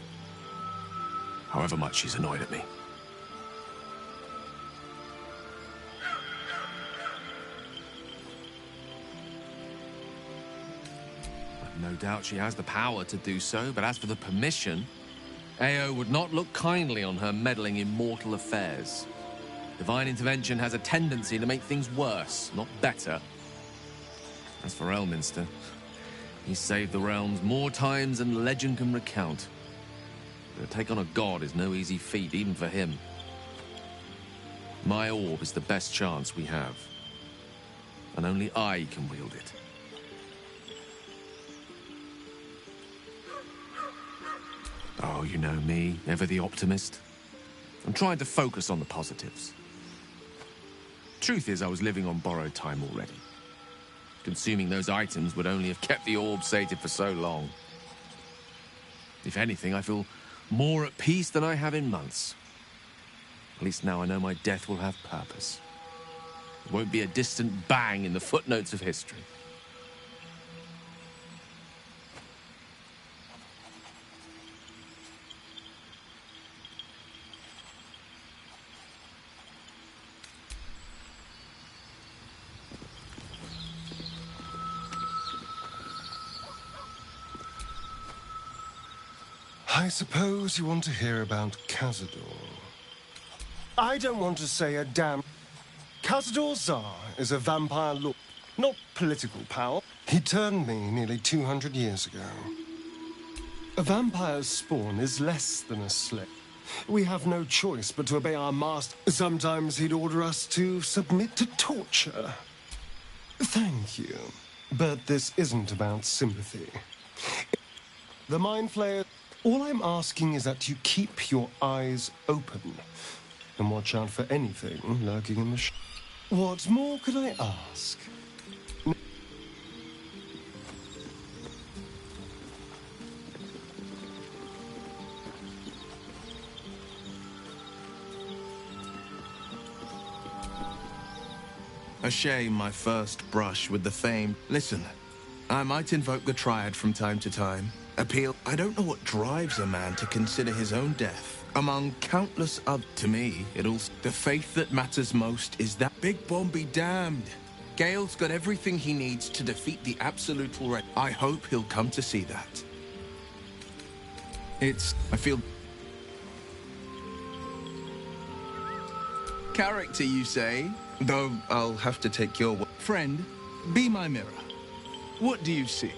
However much she's annoyed at me. No doubt she has the power to do so, but as for the permission, Ao would not look kindly on her meddling in mortal affairs. Divine intervention has a tendency to make things worse, not better. As for Elminster, he's saved the realms more times than legend can recount. But to take on a god is no easy feat, even for him. My orb is the best chance we have, and only I can wield it. Oh, you know me, ever the optimist. I'm trying to focus on the positives. Truth is, I was living on borrowed time already. Consuming those items would only have kept the orb sated for so long. If anything, I feel more at peace than I have in months. At least now I know my death will have purpose. It won't be a distant bang in the footnotes of history. I suppose you want to hear about Cazador. I don't want to say a damn... Cazador Czar is a vampire lord, not political power. He turned me nearly 200 years ago. A vampire's spawn is less than a slave. We have no choice but to obey our master. Sometimes he'd order us to submit to torture. Thank you, but this isn't about sympathy. The Mind Flayer... All I'm asking is that you keep your eyes open and watch out for anything lurking in the What more could I ask? A shame my first brush with the famed... Listen, I might invoke the Triad from time to time. Appeal. I don't know what drives a man to consider his own death. Among countless other... To me, the faith that matters most is that... Big Bomb be damned. Gale's got everything he needs to defeat the Absolute already. I hope he'll come to see that. I feel... Character, you say? Though I'll have to take your word. Friend, Be my mirror. What do you see?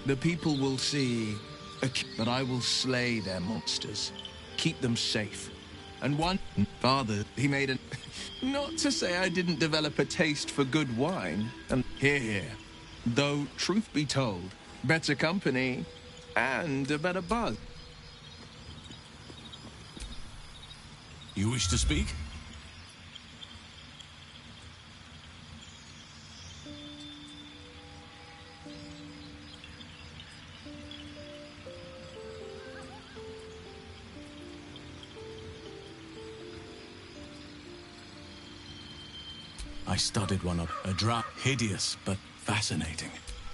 The people will see but I will slay their monsters, keep them safe. And one father, he made an... Not to say I didn't develop a taste for good wine. And here. Though, truth be told, better company and a better buzz. You wish to speak? I studied one of a hideous but fascinating.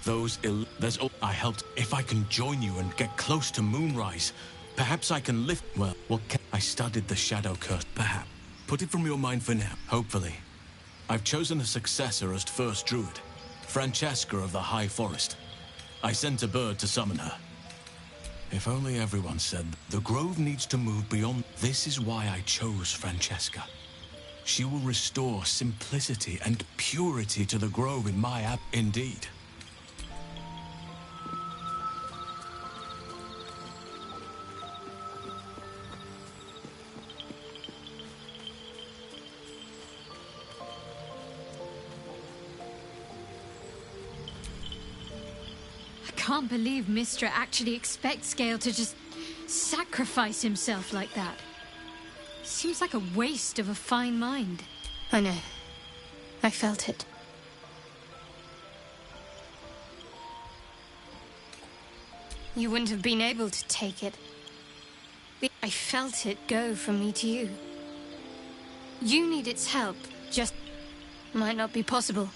I helped. If I can join you and get close to Moonrise, perhaps I can lift. Well, I studied the Shadow Curse. Perhaps. Put it from your mind for now. Hopefully. I've chosen a successor as first druid, Francesca of the High Forest. I sent a bird to summon her. If only everyone said the grove needs to move beyond. This is why I chose Francesca. She will restore simplicity and purity to the grove in my app. Indeed. I can't believe Mistra actually expects Gale to just sacrifice himself like that. Seems like a waste of a fine mind. I know. I felt it. You wouldn't have been able to take it. I felt it go from me to you. You need its help, just might not be possible.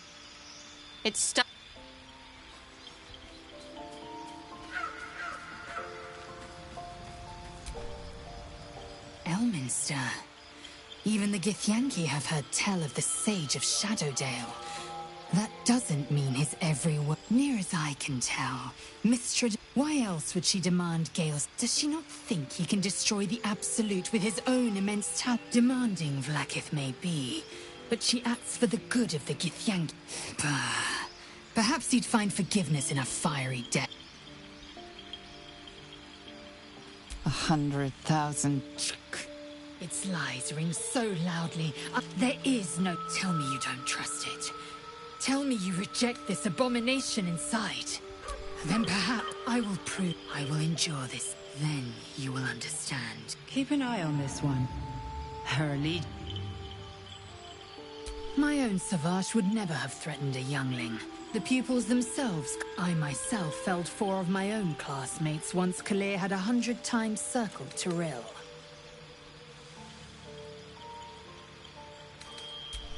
It's stuck. Elminster. Even the Githyanki have heard tell of the Sage of Shadowdale. That doesn't mean his every word. Near as I can tell, Mistress... Why else would she demand Gale's... Does she not think he can destroy the Absolute with his own immense talent? Demanding Vlaakith may be, but she acts for the good of the Githyanki. Bah. Perhaps he'd find forgiveness in a fiery death. 100,000... Its lies ring so loudly. There is no... Tell me you don't trust it. Tell me you reject this abomination inside. Then perhaps I will prove... I will endure this. Then you will understand. Keep an eye on this one. Her lead... My own Savage would never have threatened a youngling. The pupils themselves... I myself felled 4 of my own classmates once Kalir had 100 times circled Tyrell.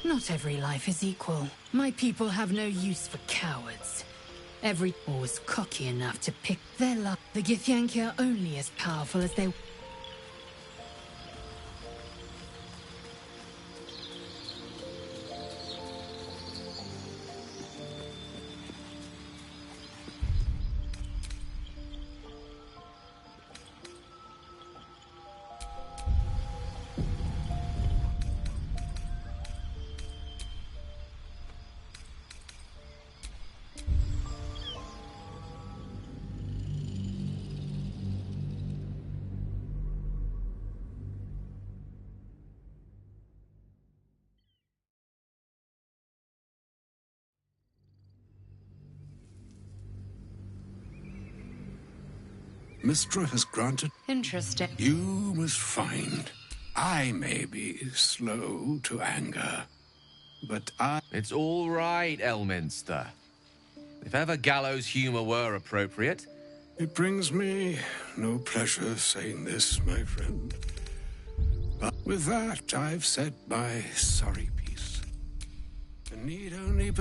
Not every life is equal. My people have no use for cowards. Every was cocky enough to pick their luck. The Githyanki are only as powerful as they... Mistra has granted. Interesting. You must find. I may be slow to anger, but It's all right, Elminster. If ever gallows humor were appropriate. It brings me no pleasure saying this, my friend. But with that, I've said my sorry piece. I need only...